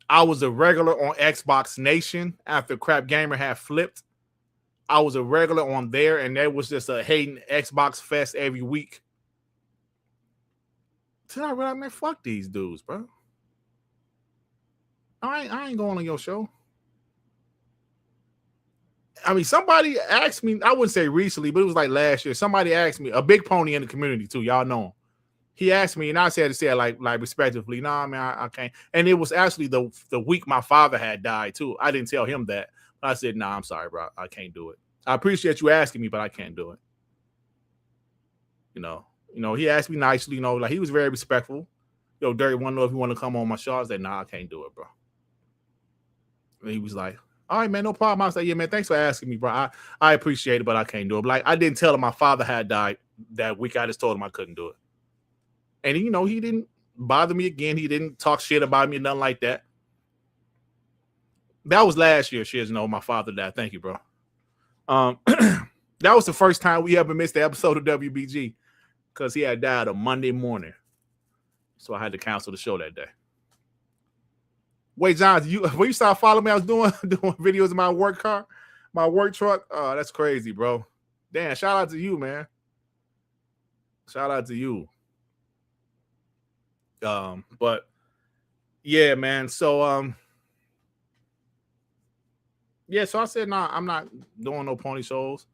I was a regular on Xbox Nation after Crap Gamer had flipped. I was a regular on there, and there was just a hating Xbox fest every week. Till I realized, man, fuck these dudes, bro. I ain't going on your show. I mean, somebody asked me, I wouldn't say recently, but it was like last year. Somebody asked me, a big pony in the community too, y'all know him. He asked me, and I said like respectively, nah, man, I can't. And it was actually the week my father had died too. I didn't tell him that. I said, nah, I'm sorry, bro. I can't do it. I appreciate you asking me, but I can't do it. He asked me nicely, like he was very respectful. Dirty, want to know if you want to come on my show? I said, nah, I can't do it, bro. And he was like, all right, man, no problem. I was like, yeah, man, thanks for asking me, bro. I appreciate it, but I can't do it. But like, I didn't tell him my father had died that week. I just told him I couldn't do it. And, he didn't bother me again. He didn't talk shit about me, nothing like that. That was last year, my father died. Thank you, bro. That was the first time we ever missed the episode of WBG because he had died on Monday morning. So I had to cancel the show that day. Wait, John, when you started following me, I was doing videos of my work car, my work truck. Oh, that's crazy, bro. Damn, shout out to you, man. Shout out to you. But yeah, man. So so I said, nah, I'm not doing no pony shows.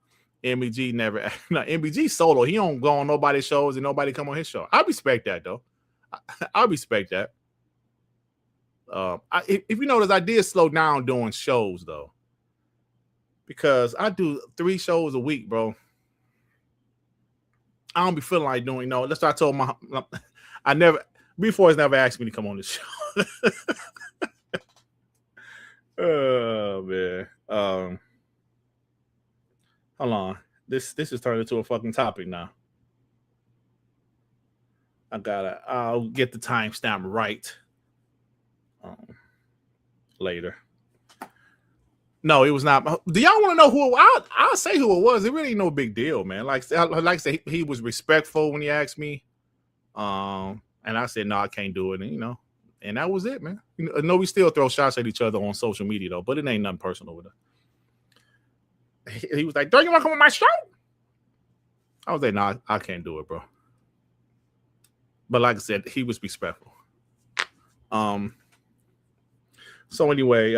MBG never. No, MBG solo. He don't go on nobody's shows and nobody come on his show. I respect that though. I respect that. If you notice, I did slow down doing shows though, because I do 3 shows a week, bro. I don't be feeling like doing. That's what I told Before, never asked me to come on this show. Oh man. Hold on. This is turned into a fucking topic now. I'll get the timestamp right later. No, it was not. Do y'all want to know who? I'll say who it was. It really ain't no big deal, man. Like I say, he was respectful when he asked me. And I said, no, I can't do it. And, and that was it, man. No, we still throw shots at each other on social media, though, but it ain't nothing personal with it. He was like, don't you want to come on my show? I was like, no, I can't do it, bro. But like I said, he was respectful. So anyway,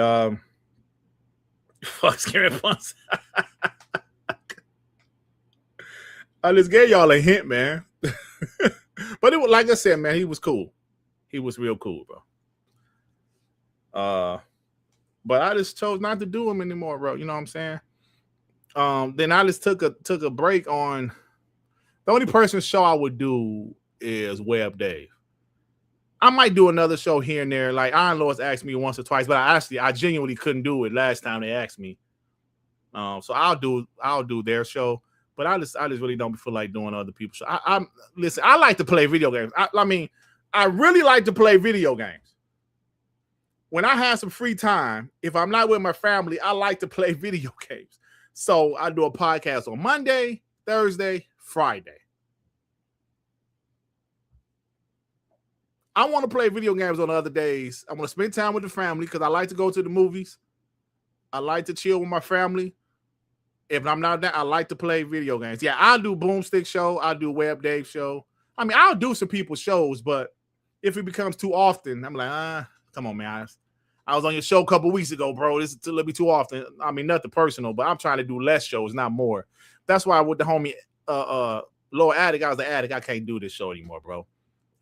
fuck scary punts. I just gave y'all a hint, man. But it was, like I said, man, he was cool. He was real cool, bro. But I just chose not to do him anymore, bro. You know what I'm saying? Then I just took a break on. The only person's show I would do is Web Dave. I might do another show here and there. Like Iron Lords asked me once or twice, but I genuinely couldn't do it last time they asked me. So I'll do their show, but I just really don't feel like doing other people's show. Listen, I like to play video games. I mean, I really like to play video games. When I have some free time, if I'm not with my family, I like to play video games. So I do a podcast on Monday, Thursday, Friday. I want to play video games on the other days. I want to spend time with the family because I like to go to the movies. I like to chill with my family. If I'm not there, I like to play video games. Yeah, I'll do Boomstick show. I'll do Web Dave show. I mean, I'll do some people's shows, but if it becomes too often, I'm like, come on, man. I was on your show a couple weeks ago, bro. This is a little bit too often. I mean, nothing personal, but I'm trying to do less shows, not more. That's why with the homie Lower Attic, I was like, Attic, I can't do this show anymore, bro.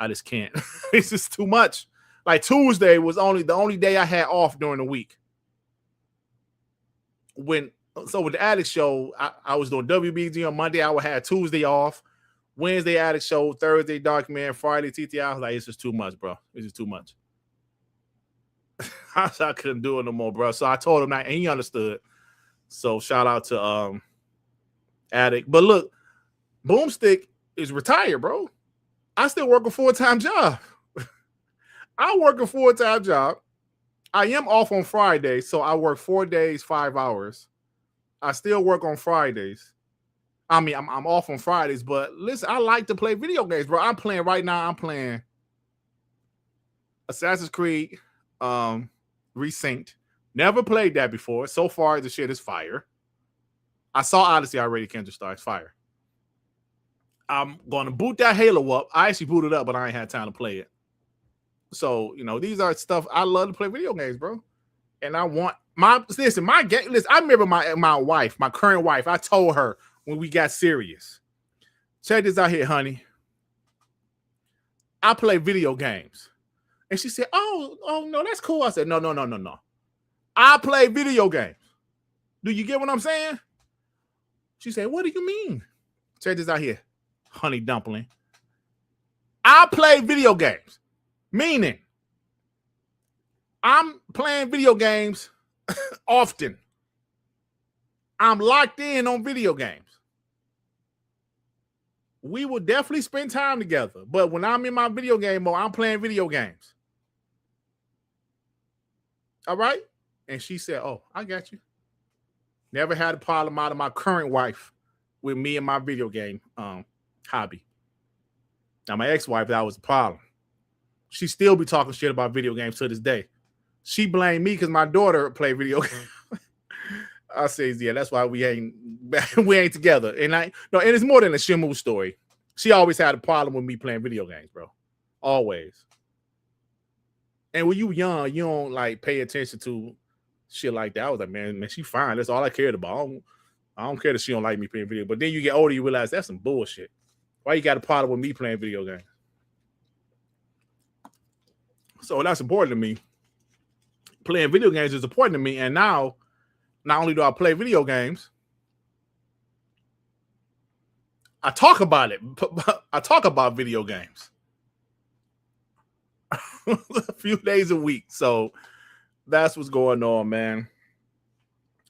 I just can't. It's just too much. Like Tuesday was the only day I had off during the week. With the Attic show, I was doing WBG on Monday. I would have Tuesday off. Wednesday Attic show, Thursday Document, Friday TTI. I was like, it's just too much, bro. It's just too much. I couldn't do it no more, bro. So I told him that, and he understood. So shout out to Attic. But look, Boomstick is retired, bro. I still work a full-time job. I work a full-time job. I am off on Friday, so I work 4 days, 5 hours. I still work on Fridays. I mean, I'm off on Fridays, but listen, I like to play video games, bro. I'm playing Assassin's Creed Resynced. Never played that before. So far, the shit is fire. I saw Odyssey already, Kendra Star. It's fire. I'm going to boot that Halo up. I actually booted up, but I ain't had time to play it. So, these are stuff I love to play video games, bro. And I want my game. Listen, I remember my wife, my current wife. I told her when we got serious, check this out here, honey. I play video games. And she said, oh, no, that's cool. I said, no. I play video games. Do you get what I'm saying? She said, what do you mean? Check this out here, honey dumpling. I play video games. Meaning, I'm playing video games often. I'm locked in on video games. We will definitely spend time together. But when I'm in my video game mode, I'm playing video games. All right? And she said, oh, I got you. Never had a problem out of my current wife with me and my video game hobby. Now, my ex-wife, that was a problem. She still be talking shit about video games to this day. She blamed me because my daughter played video games. I says, yeah, that's why we ain't together. And it's more than a Shimu story. She always had a problem with me playing video games, bro. Always. And when you young, you don't like pay attention to shit like that. I was like, man, she fine. That's all I cared about. I don't care that she don't like me playing video. But then you get older, you realize that's some bullshit. Why you got a problem with me playing video games? So that's important to me. Playing video games is important to me. And now, not only do I play video games, I talk about it. I talk about video games a few days a week. So that's what's going on, man.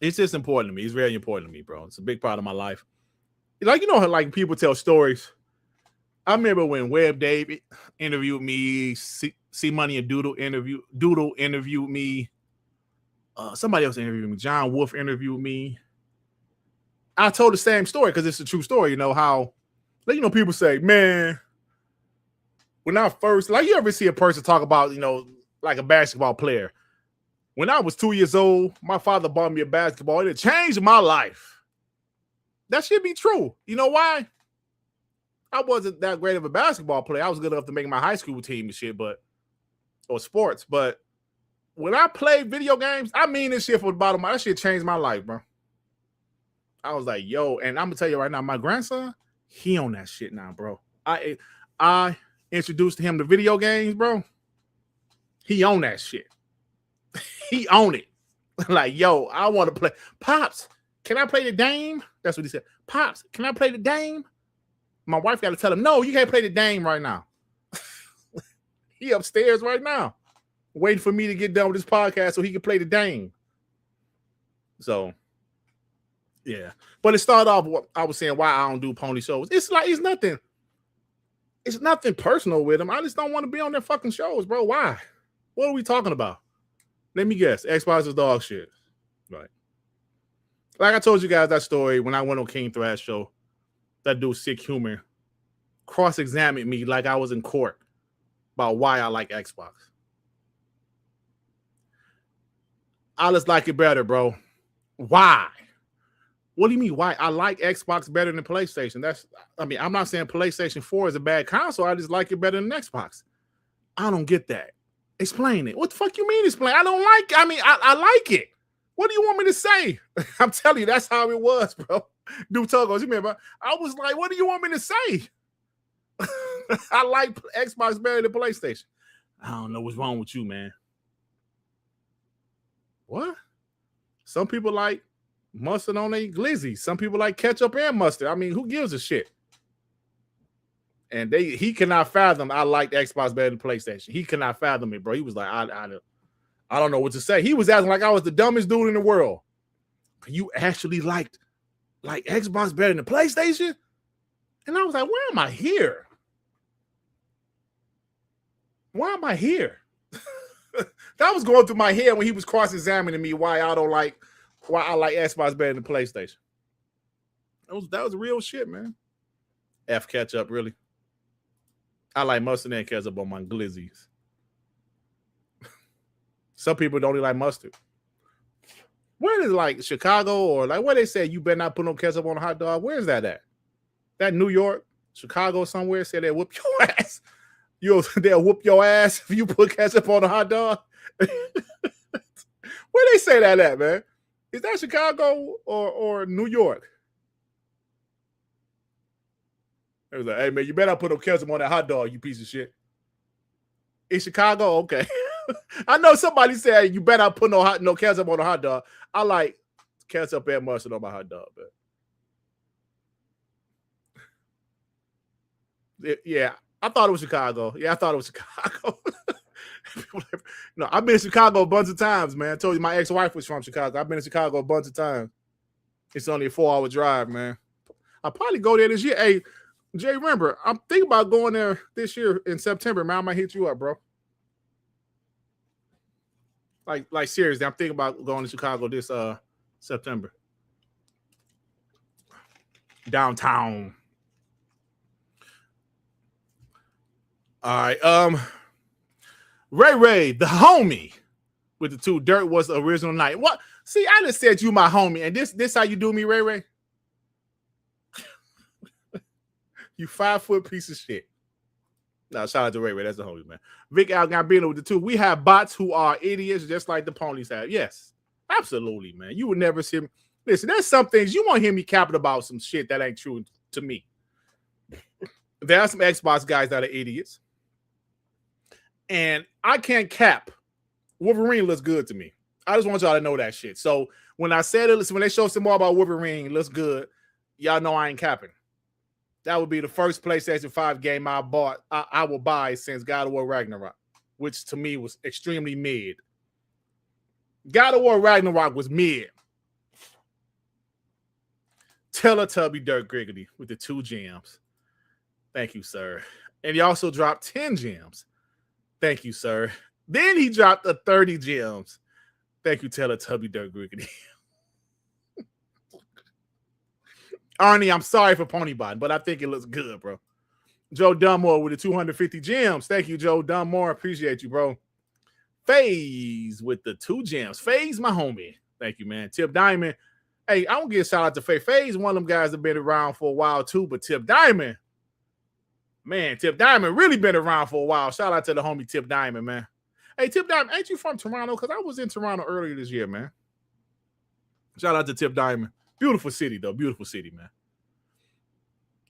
It's just important to me. It's very important to me, bro. It's a big part of my life. Like, like people tell stories. I remember when Web Dave interviewed me, C Money and Doodle interviewed me. Somebody else interviewed me. John Wolf interviewed me. I told the same story because it's a true story. How, people say, man, when I first, like, you ever see a person talk about, like a basketball player? When I was 2 years old, my father bought me a basketball. It changed my life. That should be true. You know why? I wasn't that great of a basketball player. I was good enough to make my high school team and shit, or sports. But when I played video games, I mean this shit from the bottom of my, that shit changed my life, bro. I was like, yo, and I'm gonna tell you right now, my grandson, he on that shit now, bro. I introduced him to video games, bro. He on that shit. He own it. Like, yo, I want to play. Pops, can I play the game? That's what he said. Pops, can I play the game? My wife got to tell him, no, you can't play the game right now. He upstairs right now, waiting for me to get done with this podcast so he can play the game. So, yeah. But it started off what I was saying, why I don't do pony shows. It's nothing personal with him. I just don't want to be on their fucking shows, bro. Why? What are we talking about? Let me guess. Xbox is dog shit. Right. Like I told you guys that story when I went on King Thrash show. That dude, Sick Humor, cross-examined me like I was in court about why I like Xbox. I just like it better, bro. Why? What do you mean, why? I like Xbox better than PlayStation. I'm not saying PlayStation 4 is a bad console. I just like it better than Xbox. I don't get that. Explain it. What the fuck you mean explain? I don't like, I like it. What do you want me to say? I'm telling you, that's how it was, bro. Dude Togos, you remember? I was like, what do you want me to say? I like Xbox better than PlayStation. I don't know what's wrong with you, man. What? Some people like mustard on their glizzy. Some people like ketchup and mustard. I mean, who gives a shit? And he cannot fathom I liked Xbox better than PlayStation. He cannot fathom it, bro. He was like, I don't know what to say. He was acting like I was the dumbest dude in the world. You actually liked Xbox better than PlayStation? And I was like, why am I here? Why am I here? That was going through my head when he was cross-examining me why I like Xbox better than PlayStation. That was real shit, man. F ketchup, really. I like mustard and ketchup on my glizzies. Some people don't even like mustard. Where is like Chicago or like where they say you better not put no ketchup on a hot dog? Where is that at? That New York, Chicago somewhere say they'll whoop your ass. They'll whoop your ass if you put ketchup on a hot dog. Where they say that at, man? Is that Chicago or New York? It was like, hey man, you better not put no ketchup on that hot dog, you piece of shit. In Chicago, okay. I know somebody said you better not put no ketchup on a hot dog. I like ketchup and mustard on my hot dog, but yeah, I thought it was Chicago. Yeah, I thought it was Chicago. No, I've been to Chicago a bunch of times, man. I told you my ex-wife was from Chicago. I've been to Chicago a bunch of times. It's only a 4-hour drive, man. I'll probably go there this year. Hey, Jay, remember, I'm thinking about going there this year in September, man. I might hit you up, bro. Like seriously, I'm thinking about going to Chicago this September. Downtown. All right. Ray, the homie with the 2 Dirt was the original night. What? See, I just said you my homie, and this how you do me, Ray? You 5-foot piece of shit. No, shout out to Ray. That's the homie, man. Vic Al Gambino with the 2. We have bots who are idiots, just like the ponies have. Yes, absolutely, man. You would never see me. Listen, there's some things you won't hear me capping about some shit that ain't true to me. There are some Xbox guys that are idiots. And I can't cap. Wolverine looks good to me. I just want y'all to know that shit. So when I said it, listen, when they show some more about Wolverine, it looks good. Y'all know I ain't capping. That would be the first PlayStation 5 game I bought. I will buy since God of War Ragnarok, which to me was extremely mid. God of War Ragnarok was mid. Teletubby Dirt Griggity with the 2 gems. Thank you, sir. And he also dropped 10 gems. Thank you, sir. Then he dropped the 30 gems. Thank you, Teletubby Dirt Griggity. Arnie, I'm sorry for Ponybot, but I think it looks good, bro. Joe Dunmore with the 250 gems. Thank you, Joe Dunmore. Appreciate you, bro. FaZe with the 2 gems. FaZe, my homie. Thank you, man. Tip Diamond. Hey, I don't give a shout out to FaZe. FaZe, one of them guys that been around for a while too, but Tip Diamond, man, Tip Diamond really been around for a while. Shout out to the homie Tip Diamond, man. Hey, Tip Diamond, ain't you from Toronto? Because I was in Toronto earlier this year, man. Shout out to Tip Diamond. Beautiful city, though. Beautiful city, man.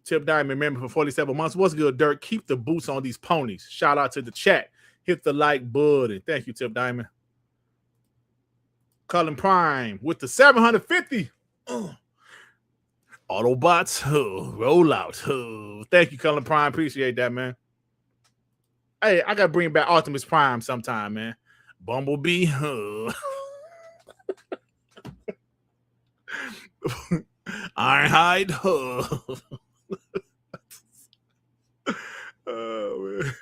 Tip Diamond, member for 47 months. What's good, Dirt? Keep the boots on these ponies. Shout out to the chat. Hit the like button. Thank you, Tip Diamond. Cullen Prime with the 750. Autobots, roll out. Thank you, Cullen Prime. Appreciate that, man. Hey, I got to bring back Optimus Prime sometime, man. Bumblebee. Ironhide. Oh, man.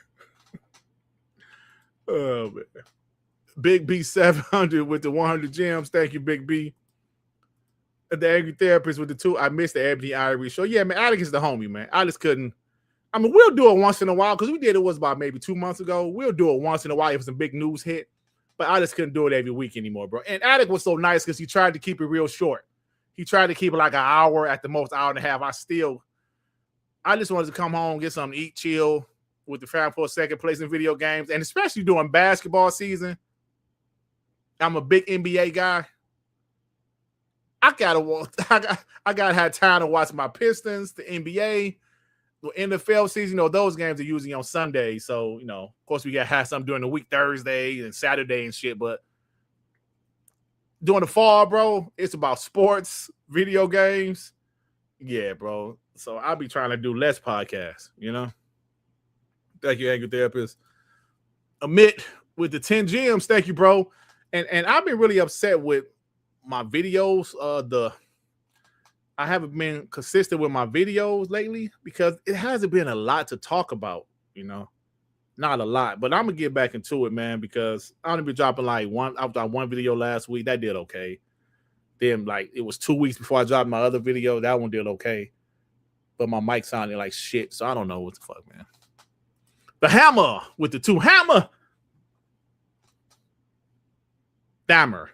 Oh, man. Big B 700 with the 100 gems. Thank you, Big B. The Angry Therapist with the 2. I missed the Ebony Ivory show. Yeah, man, Alex is the homie, man. I just couldn't. I mean, we'll do it once in a while because we did it was about maybe 2 months ago. We'll do it once in a while if some big news hit. But I just couldn't do it every week anymore, bro. And Alex was so nice because he tried to keep it real short. He tried to keep it like an hour, at the most hour and a half. I just wanted to come home, get something to eat, chill with the family for a second, play some video games, and especially during basketball season. I'm a big NBA guy. I gotta have time to watch my Pistons, the NBA, the NFL season. You know, those games are usually on Sunday. So, you know, of course, we gotta have some during the week, Thursday and Saturday and shit. But during the fall, bro, it's about sports, video games. Yeah, bro. So I'll be trying to do less podcasts, you know. Thank you, Angry Therapist. Amit with the 10 gems. Thank you, bro. And I've been really upset with my videos. I haven't been consistent with my videos lately because it hasn't been a lot to talk about, you know. Not a lot, but I'm gonna get back into it, man, because I'm gonna be dropping like I've done one video last week. That did okay. Then like it was 2 weeks before I dropped my other video. That one did okay. But my mic sounded like shit, so I don't know what the fuck, man. The Hammer with the 2 hammer. Thammer.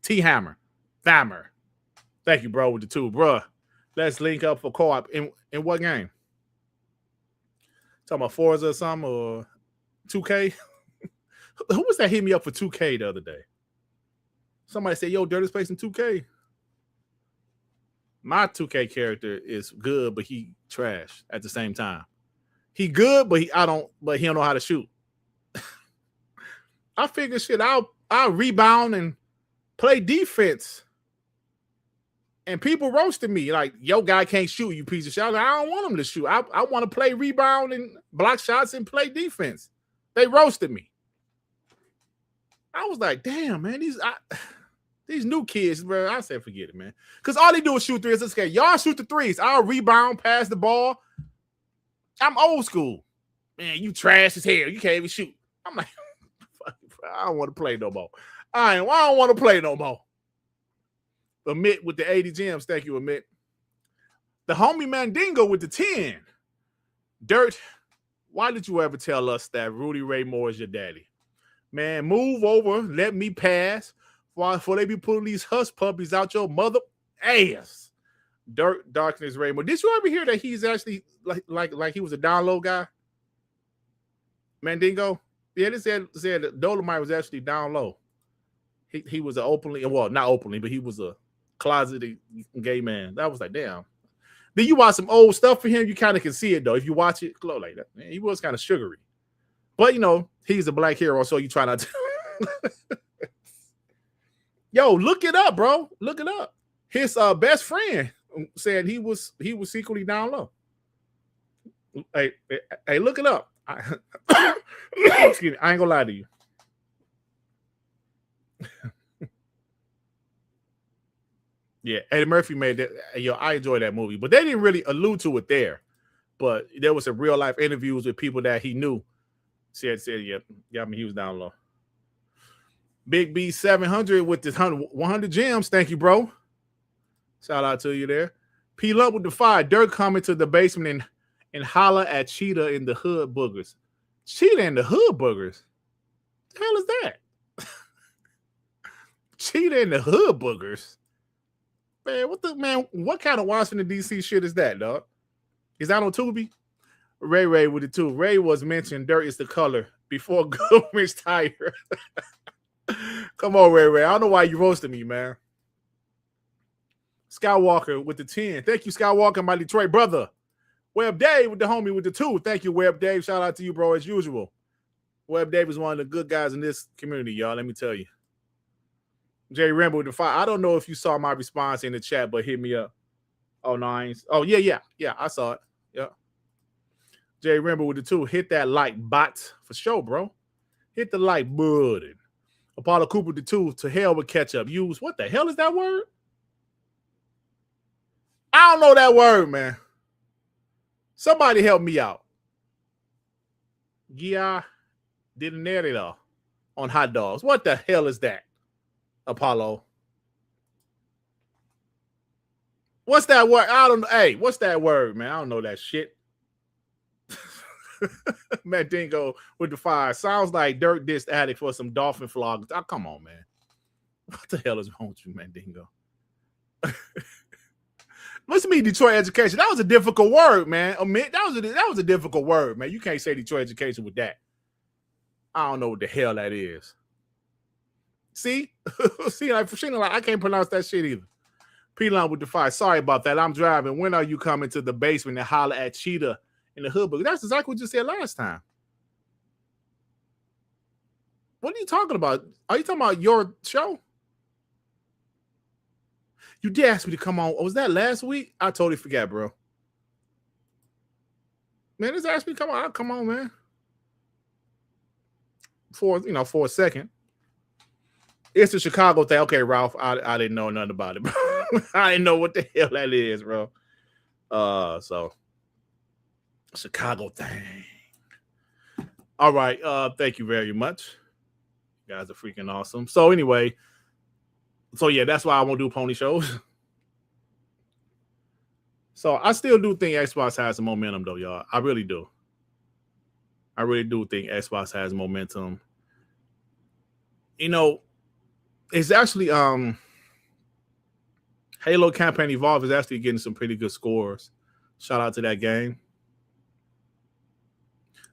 T-Hammer. Thammer. Thank you, bro, with the 2. Bruh, let's link up for co-op. In what game? Talking about Forza or something, or 2K? Who was that hit me up for 2K the other day? Somebody said, yo, Dirty Space in 2K. My 2K character is good, but he trash at the same time. He good, but he don't know how to shoot. I figure shit, I'll rebound and play defense. And people roasted me like, yo, guy can't shoot, you piece of shit. I don't want him to shoot. I want to play rebound and block shots and play defense. They roasted me. I was like, damn, man, these new kids, bro. I said, forget it, man. Because all they do is shoot threes. It's okay. Y'all shoot the threes. I'll rebound, pass the ball. I'm old school. Man, you trash as hell. You can't even shoot. I'm like, I don't want to play no more. I don't want to play no more. Amit with the 80 gems. Thank you, Amit. The homie Mandingo with the 10. Dirt, why did you ever tell us that Rudy Ray Moore is your daddy? Man, move over. Let me pass before they be pulling these hush puppies out your mother ass. Dirt, Darkness, Ray Moore. Did you ever hear that he's actually like he was a download guy? Mandingo? Yeah, they said that Dolomite was actually down low. He was not openly, but he was a closeted gay man. That was like, damn. Then you watch some old stuff for him, you kind of can see it though. If you watch it, glow like that, man, he was kind of sugary. But you know, he's a black hero, so you try not to. Yo, look it up, bro. Look it up. His best friend said he was secretly down low. Hey, look it up. Excuse me, I ain't gonna lie to you. Yeah, Eddie Murphy made that. Yo, I enjoyed that movie, but they didn't really allude to it there. But there was some real life interviews with people that he knew. Said, yeah, I mean, he was down low. Big B 700 with this 100 gems. Thank you, bro. Shout out to you there. P Love with the 5. Dirk coming to the basement and holler at Cheetah in the hood boogers. Cheetah in the hood boogers? The hell is that? Cheetah in the hood boogers? Man, what kind of Washington, D.C. shit is that, dog? Is that on Tubi? Ray with the two. Ray was mentioned dirt is the color before Goodrich tire. Come on, Ray. I don't know why you roasting me, man. Skywalker with the 10. Thank you, Skywalker, my Detroit brother. Web Dave with the homie with the 2. Thank you, Web Dave. Shout out to you, bro, as usual. Web Dave is one of the good guys in this community, y'all. Let me tell you. Jay Rambo with the 5. I don't know if you saw my response in the chat, but hit me up. Oh, nice. Oh, yeah. I saw it. Yeah. Jay Rambo with the 2. Hit that like bot for sure, bro. Hit the like button. Apollo Cooper with the 2. To hell with ketchup. Use what the hell is that word? I don't know that word, man. Somebody help me out. Yeah, didn't nail it all on hot dogs. What the hell is that, Apollo? What's that word? I don't know. Hey, what's that word, man? I don't know that shit. Matt Dingo with the 5. Sounds like Dirt Disc addict for some dolphin floggers. Oh, come on, man. What the hell is wrong with you, Matt Dingo? Listen to me, Detroit education. That was a difficult word, man. That was a difficult word, man. You can't say Detroit education with that. I don't know what the hell that is. See? See, like I can't pronounce that shit either. P-Line with the 5. Sorry about that. I'm driving. When are you coming to the basement and holler at Cheetah in the hood book? That's exactly what you said last time. What are you talking about? Are you talking about your show? You did ask me to come on. Was that last week? I totally forgot, bro. Man, just ask me to come on. I'll come on, man. For a second. It's the Chicago thing. Okay, Ralph. I didn't know nothing about it, bro. I didn't know what the hell that is, bro. So Chicago thing. All right. Thank you very much. You guys are freaking awesome. So anyway. So, yeah, that's why I won't do pony shows. So, I still do think Xbox has some momentum, though, y'all. I really do. I really do think Xbox has momentum. You know, it's actually Halo Campaign Evolve is actually getting some pretty good scores. Shout out to that game.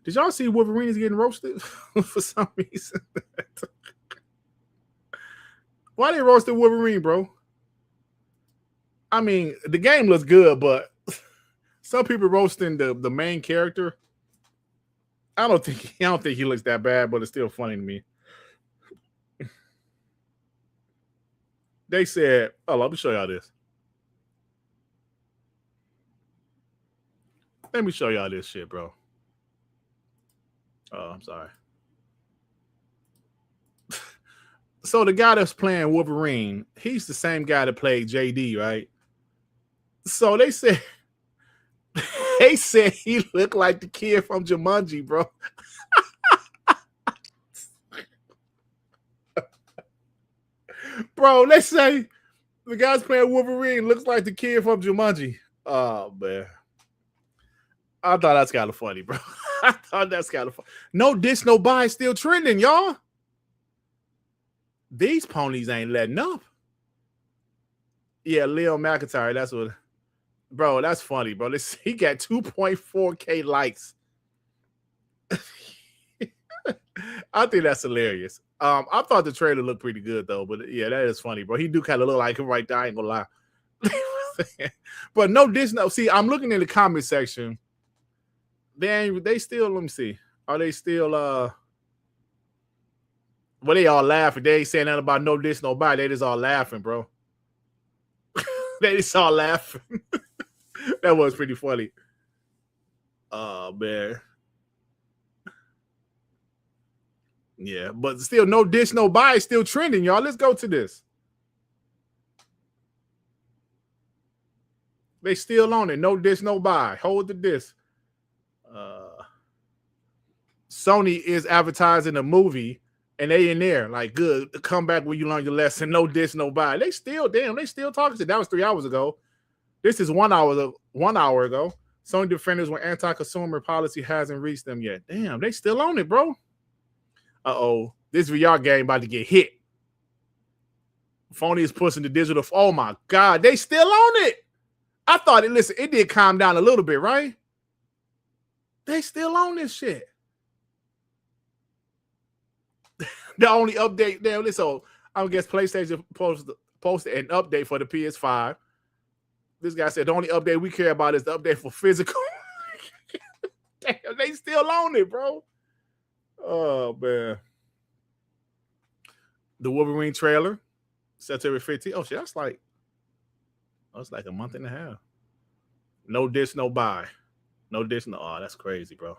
Did y'all see Wolverine is getting roasted for some reason? Why they roasted Wolverine, bro? I mean, the game looks good, but some people roasting the main character. I don't think he looks that bad, but it's still funny to me. They said, "Oh, let me show y'all this. Let me show y'all this shit, bro." Oh, I'm sorry. So the guy that's playing Wolverine, he's the same guy that played JD, right? So they said he looked like the kid from Jumanji, bro. Bro, they say the guy's playing Wolverine looks like the kid from Jumanji. Oh, man. I thought that's kind of funny, bro. I thought that's kind of funny. No diss, no buy, still trending, y'all. These ponies ain't letting up. Yeah, Leo McIntyre, that's what. Bro, that's funny, bro. He got 2.4K likes. I think that's hilarious. I thought the trailer looked pretty good, though. But, yeah, that is funny, bro. He do kind of look like him right there. I ain't gonna lie. But no diss, no. See, I'm looking in the comment section. They still, let me see. Are they still, well, they all laughing. They ain't saying nothing about no diss, no buy. They just all laughing, bro. They just all laughing. That was pretty funny. Oh, man. Yeah, but still no diss, no buy. Still trending, y'all. Let's go to this. They still on it. No diss, no buy. Hold the diss. Sony is advertising a movie, and they in there like, good, come back when you learn your lesson. No diss, no buy. They still talking. That was 3 hours ago. This is 1 hour ago. Sony defenders when anti-consumer policy hasn't reached them yet. Damn, they still on it, bro. Uh-oh. This VR game about to get hit. Sony is pushing the digital. Oh, my God. They still on it. I thought it, listen, it did calm down a little bit, right? They still on this shit. The only update there. So I guess PlayStation posted an update for the PS5. This guy said the only update we care about is the update for physical. Damn, they still on it, bro. Oh, man. The Wolverine trailer, September 15th. Oh, shit, that's like a month and a half. No dish, no buy. No dish, no. Oh, that's crazy, bro.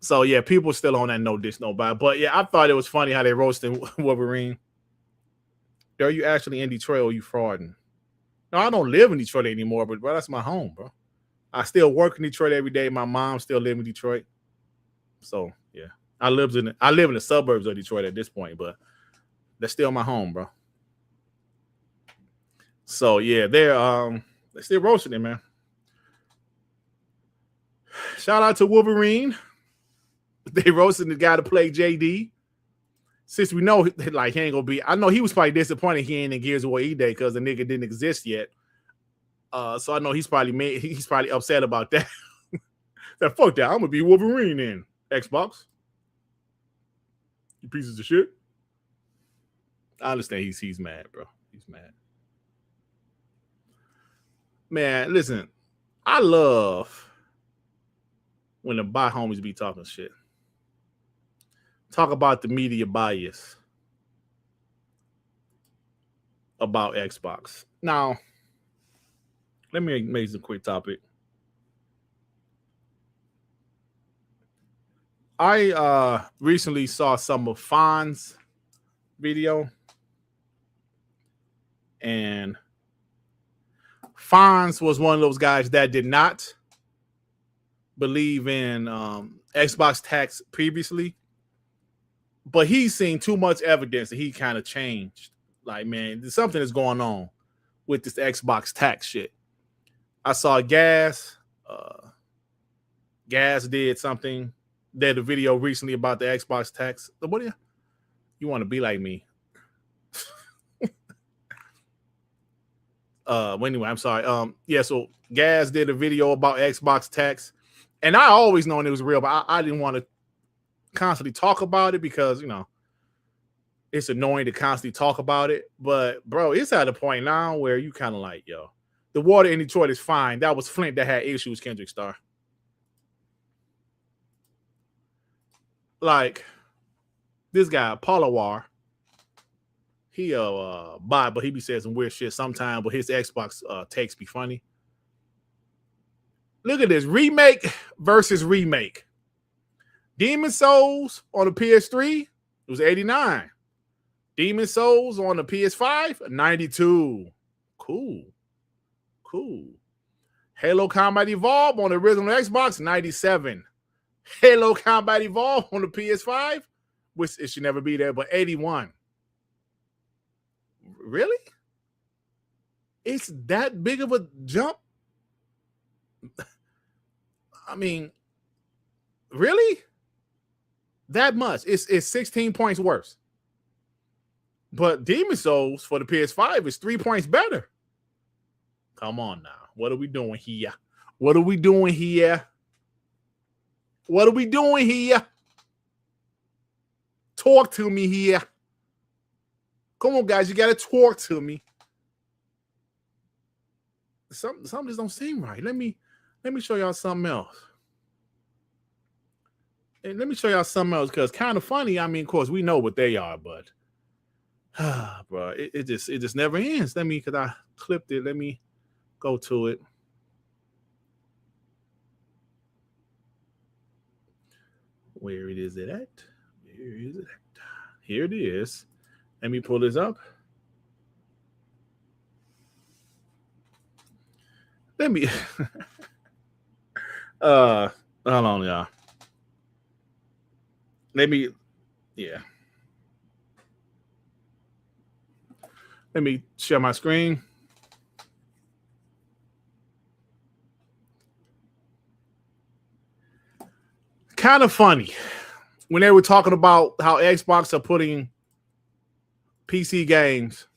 So, yeah, people still on that no dish, no buy. But, yeah, I thought it was funny how they roasted Wolverine. Are you actually in Detroit or are you frauding? No, I don't live in Detroit anymore, but, bro, that's my home, bro. I still work in Detroit every day. My mom still lives in Detroit. So, yeah. I live in the suburbs of Detroit at this point, but that's still my home, bro. So, yeah, they're still roasting it, man. Shout out to Wolverine. They roasting the guy to play JD. Since we know like he ain't gonna be, I know he was probably disappointed he ain't in Gears of War E-Day because the nigga didn't exist yet. So I know he's probably upset about that. That fuck that, I'm gonna be Wolverine in Xbox. You pieces of shit. I understand he's mad, bro. He's mad. Man, listen, I love when the bot homies be talking shit. Talk about the media bias about Xbox. Now, let me make a quick topic. I recently saw some of Fon's video, and Fonz was one of those guys that did not believe in Xbox tax previously, but he's seen too much evidence that he kind of changed. Like, man, something is going on with this Xbox tax shit. I saw Gas did something, did a video recently about the Xbox tax. What do you want to be like me? Anyway, I'm sorry. Yeah, so Gas did a video about Xbox tax, and I always known it was real, but I didn't want to constantly talk about it because, you know, it's annoying to constantly talk about it. But, bro, it's at a point now where you kind of like, yo, the water in Detroit is fine. That was Flint that had issues, Kendrick Star. Like, this guy, Palawar, he bot, but he be saying some weird shit sometimes, but his Xbox takes be funny. Look at this. Remake versus remake. Demon Souls on the PS3, it was 89. Demon Souls on the PS5, 92. Cool. Halo Combat Evolved on the original Xbox, 97. Halo Combat Evolved on the PS5, which it should never be there, but 81. Really? It's that big of a jump? I mean, really? That much? It's 16 points worse. But Demon Souls for the PS5 is 3 points better. Come on now. What are we doing here? Talk to me here. Come on, guys. You got to talk to me. Something just don't seem right. Let me show y'all something else. And let me show y'all something else because kind of funny. I mean, of course, we know what they are, but bro, it just never ends. Because I clipped it. Let me go to it. Where is it at? Here it is. Let me pull this up. Let me hold on, y'all. Let me share my screen. kind of funny when they were talking about how Xbox are putting PC games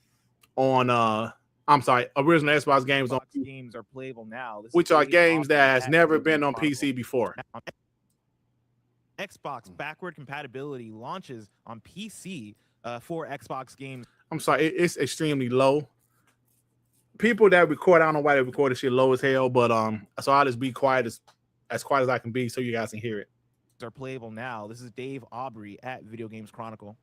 on original Xbox games on games are playable now. Which are games that has never been on PC before. Xbox backward compatibility launches on PC for Xbox games. I'm sorry, it's extremely low. People that record, I don't know why they record this shit low as hell, but so I'll just be quiet as quiet as I can be so you guys can hear it. Are playable now. This is Dave Aubrey at Video Games Chronicle.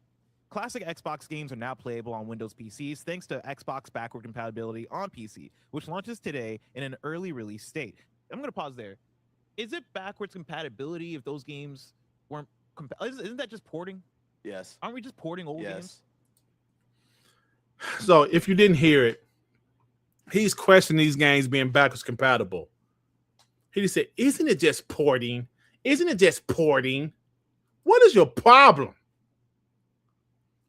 Classic Xbox games are now playable on Windows PCs thanks to Xbox backward compatibility on PC, which launches today in an early release state. I'm going to pause there. Is it backwards compatibility if those games weren't isn't that just porting? Yes. Aren't we just porting old games? So if you didn't hear it, he's questioning these games being backwards compatible. He just said, isn't it just porting? Isn't it just porting? What is your problem?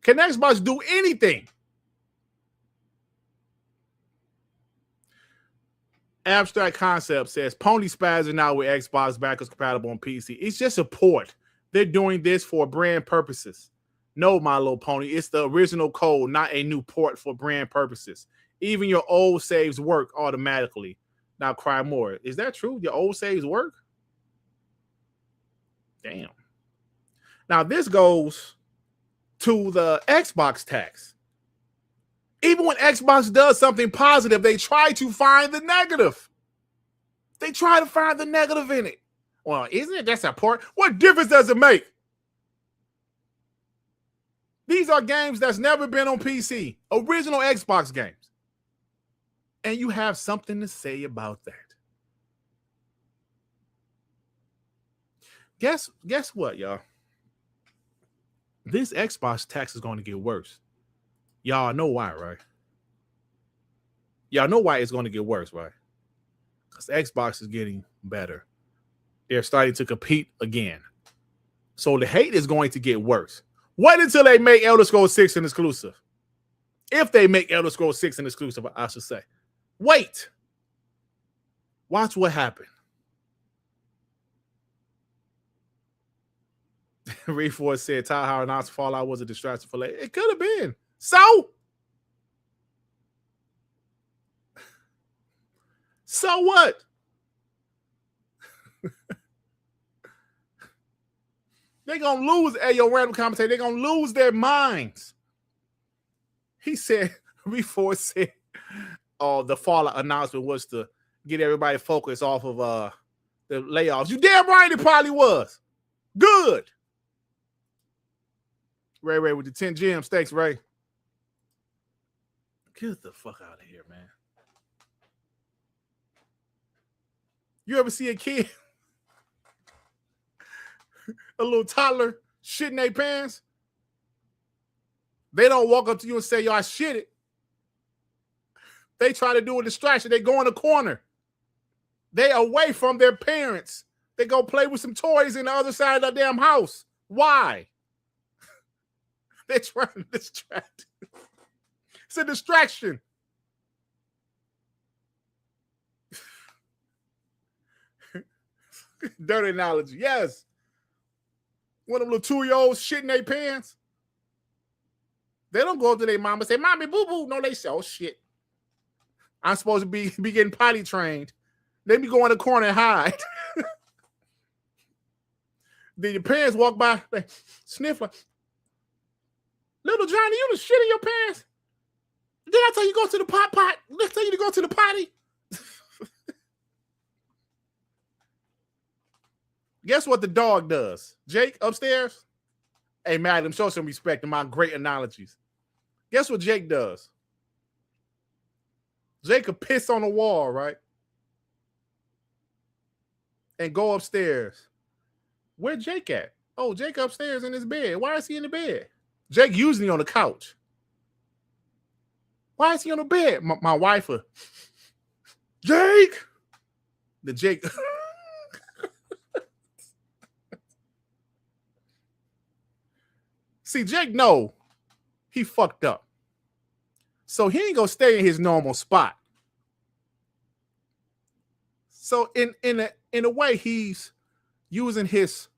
Can Xbox do anything? Abstract Concept says Pony Spaz are now with Xbox backwards compatible on PC. It's just a port. They're doing this for brand purposes. No, My Little Pony, it's the original code, not a new port for brand purposes. Even your old saves work automatically. Now cry more. Is that true? Your old saves work? Damn. Now this goes to the Xbox tax. Even when Xbox does something positive, they try to find the negative. They try to find the negative in it. Well, isn't it just a port? What difference does it make? These are games that's never been on PC. Original Xbox games. And you have something to say about that. Guess what, y'all? This Xbox tax is going to get worse. Y'all know why, right? Y'all know why it's going to get worse, right? Because Xbox is getting better. They're starting to compete again. So the hate is going to get worse. Wait until they make Elder Scrolls 6 an exclusive. If they make Elder Scrolls 6 an exclusive, I should say. Wait. Watch what happened. Reforce said Ty Howard announced Fallout was a distraction for late. It could have been. So what? They're going to lose, at your random commentator, they're going to lose their minds. He said, Reforce said, the Fallout announcement was to get everybody focused off of the layoffs. You damn right it probably was. Good. Ray with the 10 gems. Thanks, Ray. Get the fuck out of here, man. You ever see a kid, a little toddler, shitting their pants? They don't walk up to you and say, yo, I shit it. They try to do a distraction. They go in the corner. They away from their parents. They go play with some toys in the other side of the damn house. Why? They're trying to distract. It's a distraction. Dirty analogy. Yes. One of them little 2-year-olds shitting their pants. They don't go up to their mom and say, Mommy, boo-boo. No, they say, oh, shit. I'm supposed to be getting potty trained. Let me go in the corner and hide. Then your parents walk by, they sniff like, little Johnny, you the shit in your pants? Did I tell you to go to the pot? Let's tell you to go to the potty. Guess what the dog does? Jake upstairs? Hey, madam, show some respect to my great analogies. Guess what Jake does? Jake could piss on the wall, right? And go upstairs. Where Jake at? Oh, Jake upstairs in his bed. Why is he in the bed? Jake usually on the couch. Why is he on the bed? My wife, Jake. The Jake. See, Jake know he fucked up. So he ain't gonna stay in his normal spot. So in a way, he's using his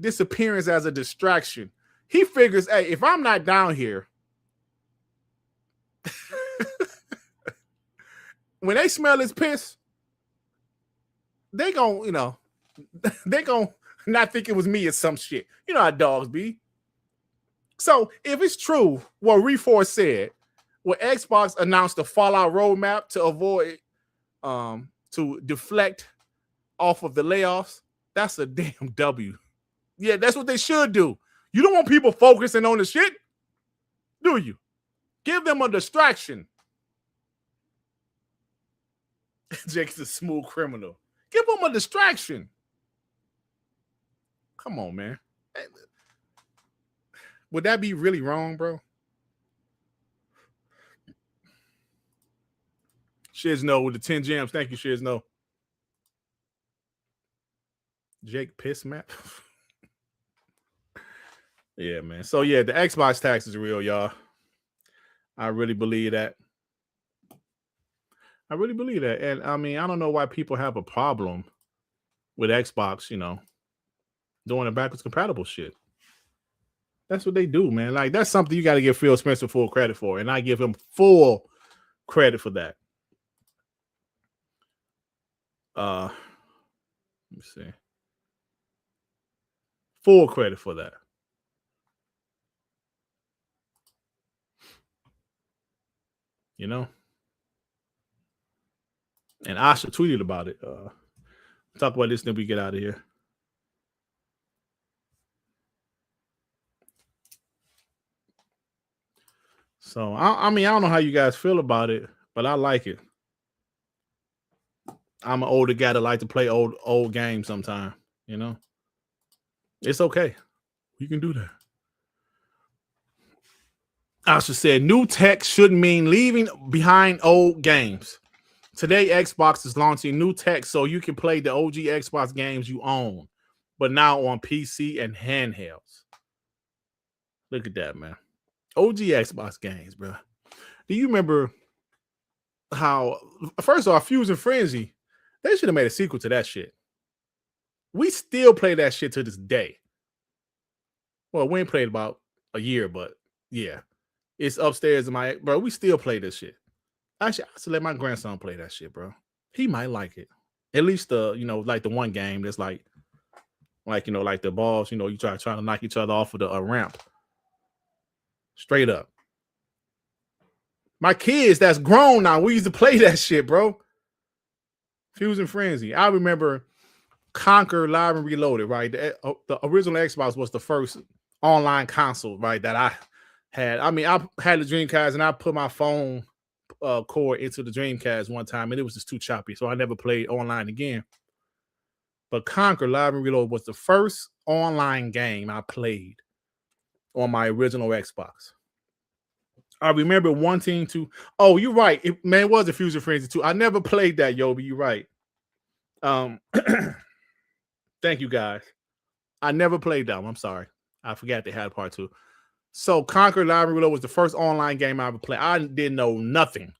disappearance as a distraction. He figures, hey, if I'm not down here, when they smell his piss, they gon' they gon' not think it was me or some shit. You know how dogs be. So if it's true what Reforce said, when Xbox announced the Fallout roadmap to avoid to deflect off of the layoffs, that's a damn W. Yeah, that's what they should do. You don't want people focusing on the shit, do you? Give them a distraction. Jake's a smooth criminal. Give them a distraction. Come on, man. Would that be really wrong, bro? Shizno with the 10 gems. Thank you, Shizno. Jake Piss Map. Yeah, man. So, yeah, the Xbox tax is real, y'all. I really believe that. I really believe that. And, I mean, I don't know why people have a problem with Xbox, doing the backwards compatible shit. That's what they do, man. Like, that's something you got to give Phil Spencer full credit for. And I give him full credit for that. Let me see. Full credit for that. And Asha tweeted about it. Talk about this, then we get out of here. So, I mean, I don't know how you guys feel about it, but I like it. I'm an older guy that like to play old games sometime, It's okay. You can do that. Asha said, new tech shouldn't mean leaving behind old games. Today, Xbox is launching new tech so you can play the OG Xbox games you own, but now on PC and handhelds. Look at that, man. OG Xbox games, bro. Do you remember how, first off, Fusion Frenzy, they should have made a sequel to that shit. We still play that shit to this day. Well, we ain't played about a year, but yeah. It's upstairs in my, bro, we still play this shit. Actually, I should let my grandson play that shit, bro. He might like it. At least like the one game that's like the balls, you try to knock each other off of the ramp. Straight up. My kids that's grown now, we used to play that shit, bro. Fusion Frenzy. I remember Conquer Live and Reloaded, right? The original Xbox was the first online console, right, that I had. I mean, I had the Dreamcast and I put my phone cord into the Dreamcast one time and it was just too choppy, so I never played online again. But Conquer Live and Reload was the first online game I played on my original Xbox. I remember wanting to. Oh, you're right. It was a Fusion Frenzy 2. I never played that, Yobi. You're right. Thank you, guys. I never played that one. I'm sorry. I forgot they had a part 2. So Conquer Live and Reload was the first online game I ever played. I didn't know nothing.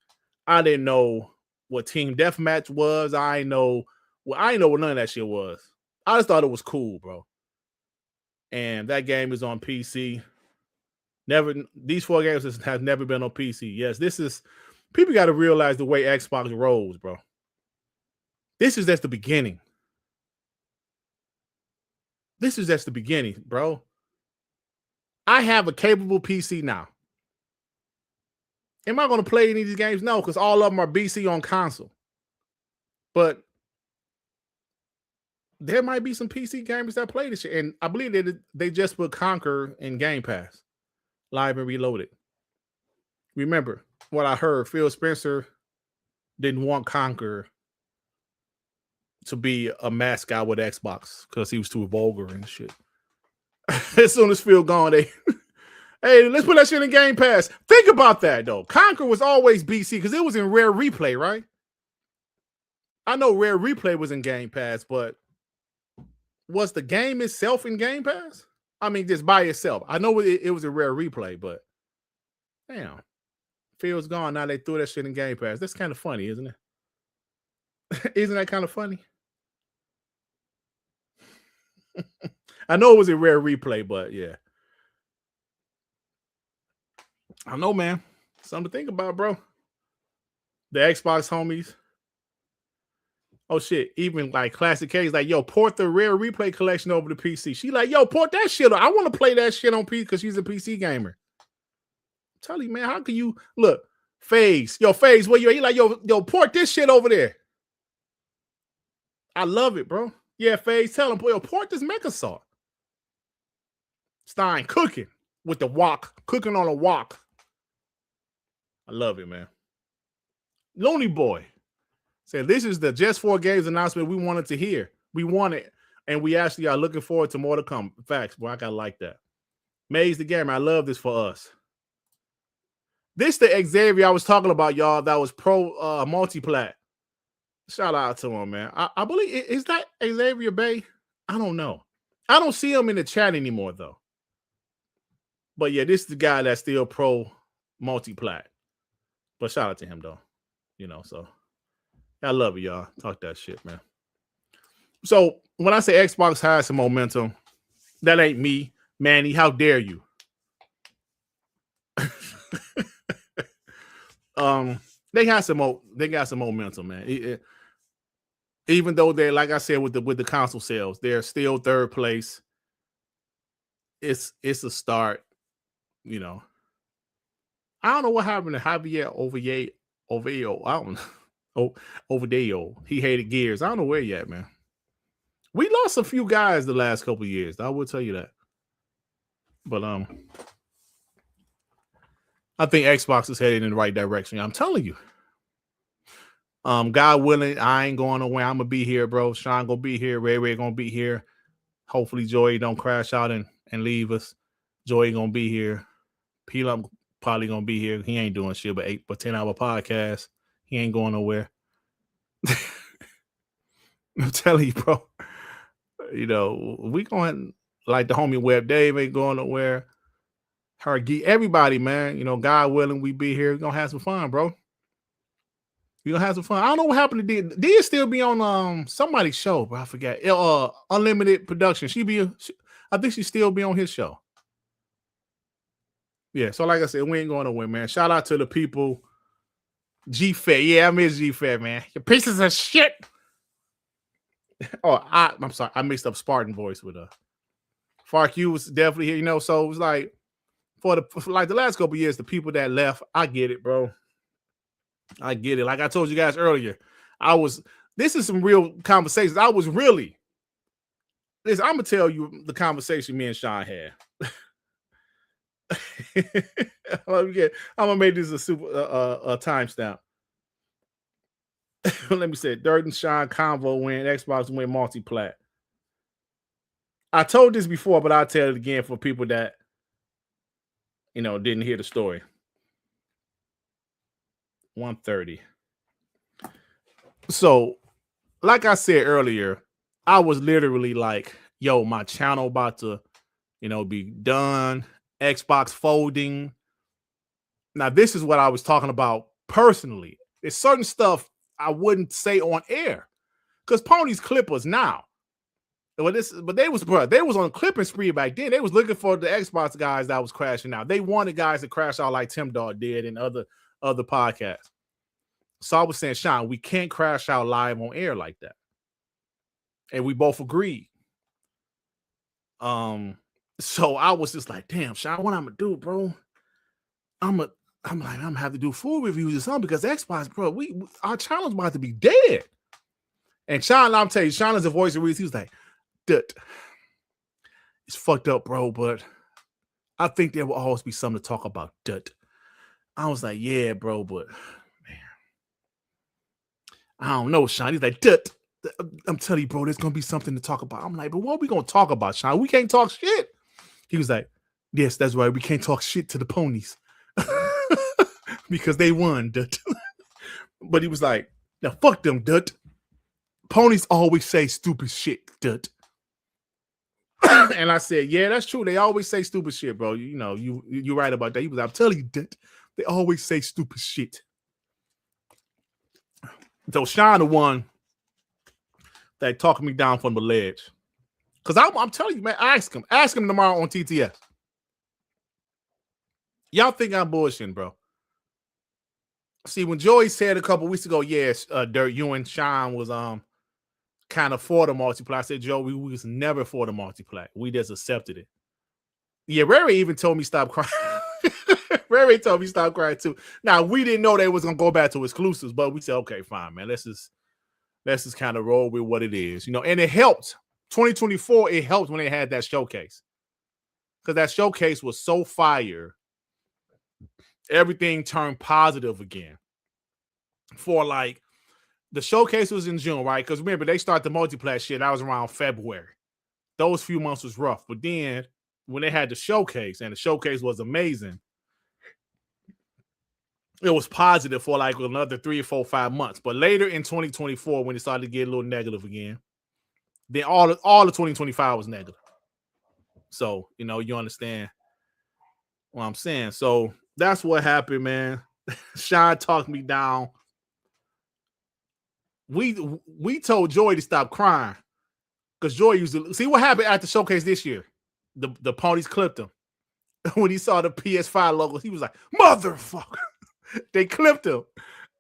I didn't know what Team Deathmatch was. I didn't know what none of that shit was. I just thought it was cool, bro. And that game is on PC. These 4 games have never been on PC. Yes, people got to realize the way Xbox rolls, bro. This is just the beginning. This is just the beginning, bro. I have a capable PC now. Am I going to play any of these games? No, because all of them are BC on console. But there might be some PC gamers that play this shit. And I believe that they just put Conquer in Gamepass. Live and Reloaded. Remember what I heard, Phil Spencer didn't want Conquer to be a mascot with Xbox because he was too vulgar and shit. As soon as Phil gone, hey, let's put that shit in Game Pass. Think about that, though. Conquer was always BC because it was in Rare Replay, right? I know Rare Replay was in Game Pass, but was the game itself in Game Pass? I mean, just by itself. I know it was a Rare Replay, but damn. Phil's gone. Now they threw that shit in Game Pass. That's kind of funny, isn't it? Isn't that kind of funny? I know it was a rare replay, but yeah. I know, man. Something to think about, bro. The Xbox homies. Oh shit. Even like Classic K is like, yo, port the rare replay collection over to PC. She like, yo, port that shit. I want to play that shit on PC because she's a PC gamer. Tell you, man, how can you look? FaZe, where you? He like, yo, port this shit over there. I love it, bro. Yeah, FaZe, tell him, yo, port this Mechasaw. Stein cooking with the wok, cooking on a wok. I love it, man. Looney Boy said, this is the Just 4 Games announcement we wanted to hear. We want it, and we actually are looking forward to more to come. Facts, boy, I gotta like that. Maze the Gamer, I love this for us. This the Xavier I was talking about, y'all, that was pro multiplat. Shout out to him, man. I believe, is that Xavier Bay? I don't know. I don't see him in the chat anymore, though. But yeah, this is the guy that's still pro multiplat. But shout out to him, though. You know, so I love it, y'all. Talk that shit, man. So when I say Xbox has some momentum, that ain't me, Manny. How dare you? They got some momentum, man. Even though they're, like I said, with the console sales, they're still third place. It's a start, you know. I don't know what happened to Javier Oviedo. I don't know. Oviedo. He hated Gears. I don't know where you at, man. We lost a few guys the last couple of years. I will tell you that. But I think Xbox is headed in the right direction. I'm telling you. God willing, I ain't going nowhere. I'm gonna be here, bro. Sean gonna be here. Ray gonna be here. Hopefully, Joey don't crash out and leave us. Joey gonna be here. P-Lump probably gonna be here. He ain't doing shit but 10-hour podcast. He ain't going nowhere. I'm telling you, bro. You know, we going like the homie Web Dave ain't going nowhere. Everybody, man. You know, God willing, we be here. We're gonna have some fun, bro. We're gonna have some fun. I don't know what happened to D. D still be on somebody's show, but I forget. Unlimited Production. I think she still be on his show. Yeah, so like I said, we ain't going nowhere, man. Shout out to the people. G-Fed. Yeah, I miss G-Fed, man. You pieces of shit. Oh, I'm sorry. I mixed up Spartan voice with Fark. You was definitely here, you know. So it was like for the last couple of years, the people that left, I get it, bro. I get it. Like I told you guys earlier, this is some real conversations. I'm gonna tell you the conversation me and Sean had. I'm gonna make this a super timestamp. Let me say, Dirt and Sean convo win, Xbox win multiplat. I told this before, but I'll tell it again for people that didn't hear the story. 1:30. So, like I said earlier, I was literally like, yo, my channel about to, be done. Xbox folding. Now, this is what I was talking about personally. There's certain stuff I wouldn't say on air because ponies clip us now. But they was on a clipping spree back then. They was looking for the Xbox guys that was crashing out. They wanted guys to crash out like Tim Dog did and other podcasts. So I was saying, Sean, we can't crash out live on air like that. And we both agreed. So I was just like, damn, Sean, what I'm gonna do, bro? I'm gonna have to do full reviews or something because Xbox, bro, our channel's about to be dead. And Sean, I'm telling you, Sean is the voice of reason. He was like, Dut, it's fucked up, bro, but I think there will always be something to talk about, Dut. I was like, yeah, bro, but man, I don't know, Sean. He's like, Dut, I'm telling you, bro, there's gonna be something to talk about. I'm like, but what are we gonna talk about, Sean? We can't talk shit. He was like, yes, that's right. We can't talk shit to the ponies because they won, Dut. But he was like, now fuck them, Dut. Ponies always say stupid shit, Dut. And I said, yeah, that's true. They always say stupid shit, bro. You're right about that. He was, I'm telling you, Dut, they always say stupid shit. So Sean, the one that talked me down from the ledge. Because I'm telling you, man, ask him tomorrow on TTS. Y'all think I'm bullshitting, bro. See, when Joey said a couple weeks ago, yes, Dirt, you and Sean was kind of for the multiplat. I said, Joe, we was never for the multiplat. We just accepted it. Yeah, Ray even told me stop crying. Ray told me stop crying too. Now we didn't know they was gonna go back to exclusives, but we said, okay, fine, man. Let's just kind of roll with what it is, and it helped. 2024, it helped when they had that showcase. Because that showcase was so fire. Everything turned positive again. For like the showcase was in June, right? Because remember, they started the multiplat shit. That was around February. Those few months was rough. But then when they had the showcase, and the showcase was amazing, it was positive for like another 3 or 4, 5 months. But later in 2024, when it started to get a little negative again, then all of 2025 was negative. So, you understand what I'm saying. So that's what happened, man. Sean talked me down. We told Joy to stop crying because Joy used to see what happened at the showcase this year. The ponies clipped him. When he saw the PS5 logos, he was like, motherfucker. They clipped him.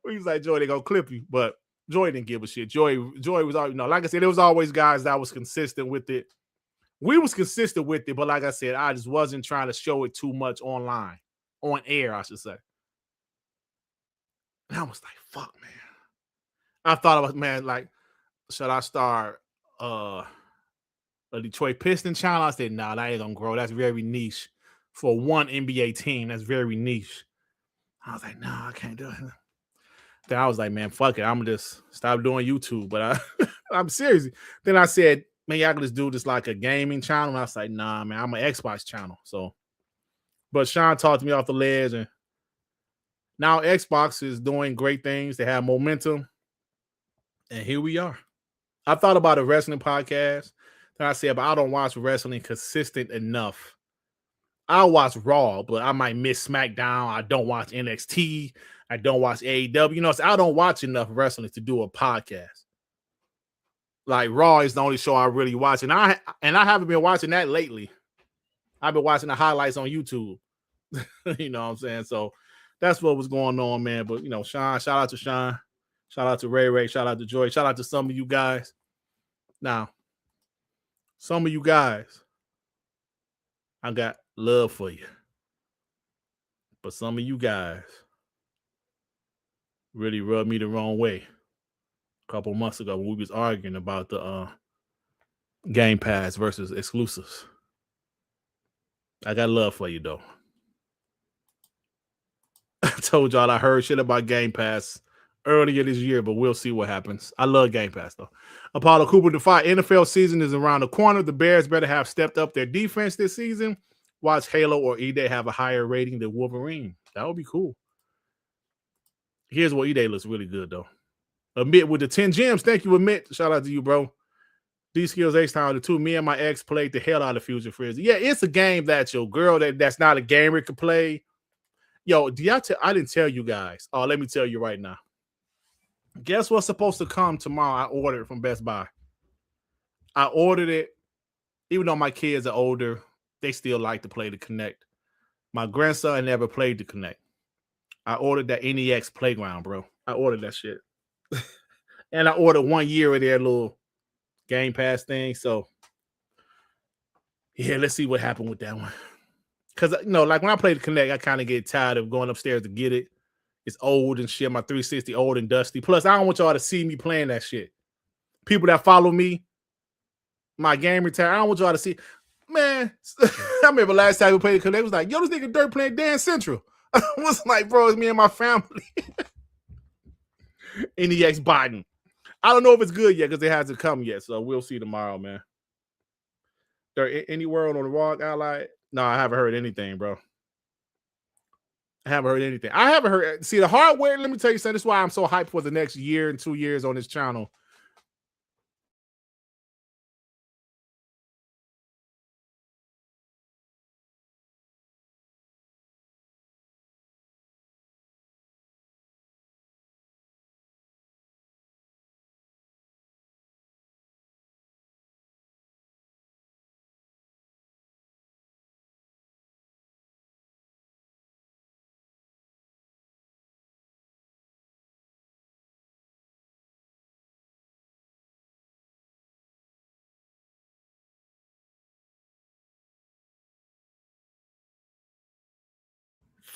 He was like, Joy, they gonna clip you. But Joy didn't give a shit. Joy was, like I said, there was always guys that was consistent with it. We was consistent with it, but like I said, I just wasn't trying to show it too much online. On air, I should say. And I was like, fuck, man. I thought about, man, like, should I start a Detroit Pistons channel? I said, nah, that ain't gonna grow. That's very niche. For one NBA team, that's very niche. I was like, nah, I can't do it. Then I was like, man, fuck it. I'm gonna just stop doing YouTube. But I'm serious. Then I said, man, y'all can just do this like a gaming channel. And I was like, nah, man, I'm an Xbox channel. So, but Sean talked me off the ledge, and now Xbox is doing great things. They have momentum. And here we are. I thought about a wrestling podcast. Then I said, but I don't watch wrestling consistent enough. I'll watch Raw, but I might miss SmackDown. I don't watch NXT. I don't watch AEW. So I don't watch enough wrestling to do a podcast. Like Raw is the only show I really watch. And I haven't been watching that lately. I've been watching the highlights on YouTube. You know what I'm saying? So that's what was going on, man. But, Sean, shout out to Sean. Shout out to Ray. Shout out to Joy. Shout out to some of you guys. Now, some of you guys, I got love for you. But some of you guys really rubbed me the wrong way a couple months ago when we was arguing about the Gamepass versus exclusives. I got love for you, though. I told y'all I heard shit about Gamepass earlier this year, but we'll see what happens. I love Gamepass, though. Apollo Cooper Defy, NFL season is around the corner. The Bears better have stepped up their defense this season. Watch Halo or E-Day have a higher rating than Wolverine. That would be cool. Here's what E-Day looks really good, though. Amit with the 10 gems. Thank you, Amit. Shout out to you, bro. D Skills H-Town, the two. Me and my ex played the hell out of Fusion Frenzy. Yeah, it's a game that your girl that's not a gamer can play. Yo, I didn't tell you guys. Oh, let me tell you right now. Guess what's supposed to come tomorrow? I ordered it from Best Buy. I ordered it. Even though my kids are older, they still like to play the Connect. My grandson never played the Connect. I ordered that NEX Playground, bro. I ordered that shit. And I ordered 1 year of their little Game Pass thing. So, yeah, let's see what happened with that one. Because, like when I play the Connect, I kind of get tired of going upstairs to get it. It's old and shit. My 360 old and dusty. Plus, I don't want y'all to see me playing that shit. People that follow me, my game retire, I don't want y'all to see. Man, I remember last time we played the Connect, it was like, yo, this nigga Dirt playing Dance Central. I was like, bro, it's me and my family. NEX Biden. I don't know if it's good yet because it hasn't come yet. So we'll see tomorrow, man. There any word on the Rock Ally? No, I haven't heard anything, bro. I haven't heard anything. I haven't heard. See, the hardware, let me tell you something. This is why I'm so hyped for the next year and 2 years on this channel.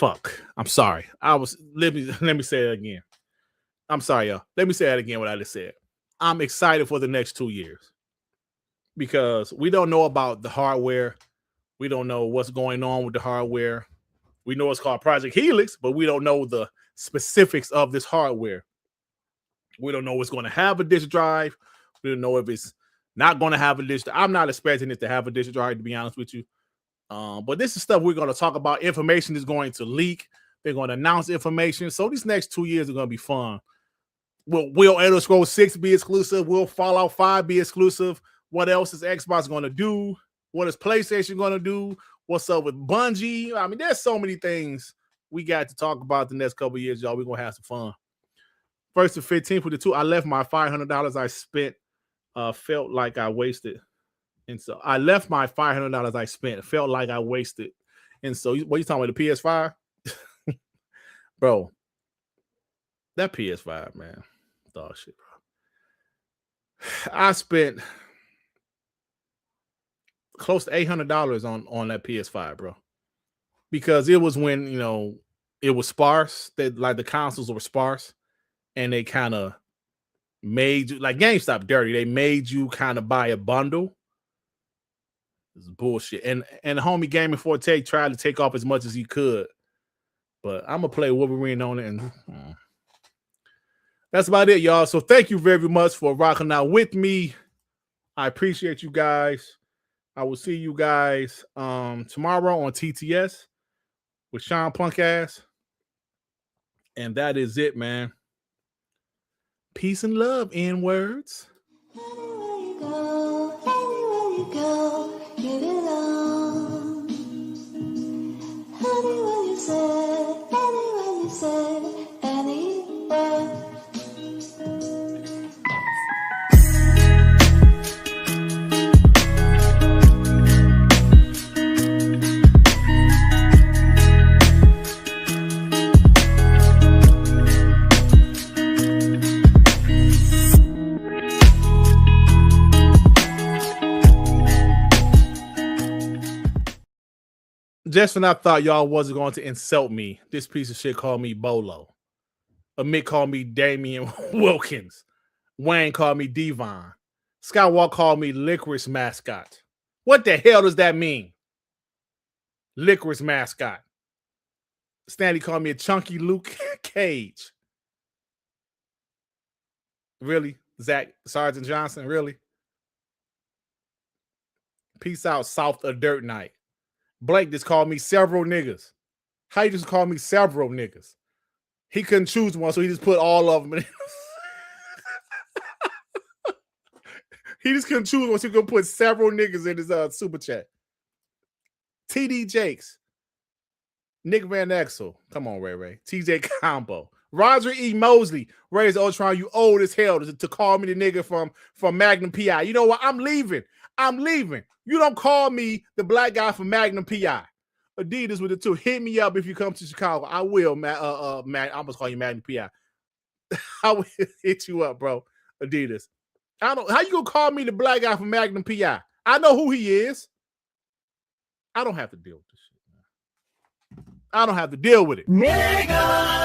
Fuck. I'm sorry. Let me say it again. I'm sorry, y'all. Let me say that again, what I just said. I'm excited for the next 2 years because we don't know about the hardware. We don't know what's going on with the hardware. We know it's called Project Helix, but we don't know the specifics of this hardware. We don't know it's going to have a disk drive. We don't know if it's not going to have a disk drive. I'm not expecting it to have a disk drive, to be honest with you. But this is stuff we're going to talk about. Information is going to leak. They're going to announce information. So these next 2 years are going to be fun. Will Elder Scrolls 6 be exclusive? Will Fallout 5 be exclusive? What else is Xbox going to do? What is PlayStation going to do? What's up with Bungie? I mean, there's so many things we got to talk about the next couple of years, y'all. We're going to have some fun. 1st to 15th for the 2. I left my $500 I spent. Felt like I wasted. And so I left my $500 I spent. Felt like I wasted. And so what you talking about, the PS5? Bro, that PS5, man. Dog shit, bro. I spent close to $800 on that PS5, bro. Because it was when, you know, it was sparse. That like the consoles were sparse. And they kind of made you, like GameStop dirty. They made you kind of buy a bundle. It's bullshit. And the homie Gaming Forte tried to take off as much as he could. But I'm going to play Wolverine on it. And that's about it, y'all. So thank you very much for rocking out with me. I appreciate you guys. I will see you guys tomorrow on TTS with Sean Punkass. And that is it, man. Peace and love, N-words. Anywhere you go, you belong. Anywhere you say, anywhere. Just when I thought y'all wasn't going to insult me, this piece of shit called me Bolo. Amit called me Damian Wilkins. Wayne called me Devon. Skywalker called me Licorice Mascot. What the hell does that mean? Licorice Mascot. Stanley called me a Chunky Luke Cage. Really? Zach Sergeant Johnson? Really? Peace out, South of Dirt Night. Blake just called me several niggas. How you just call me several niggas? He couldn't choose one, so he just put all of them in. He just couldn't choose one, so he could put several niggas in his super chat. TD Jakes. Nick Van Exel. Come on, Ray. TJ Combo. Roger E. Mosley. Ray's Ultron, you old as hell to call me the nigga from Magnum PI. You know what? I'm leaving. You don't call me the black guy from Magnum PI. Adidas with the 2. Hit me up if you come to Chicago. I will, Matt. I almost call you Magnum PI. I will hit you up, bro. Adidas. How you gonna call me the black guy from Magnum PI? I know who he is. I don't have to deal with this shit, man. I don't have to deal with it. Nigga!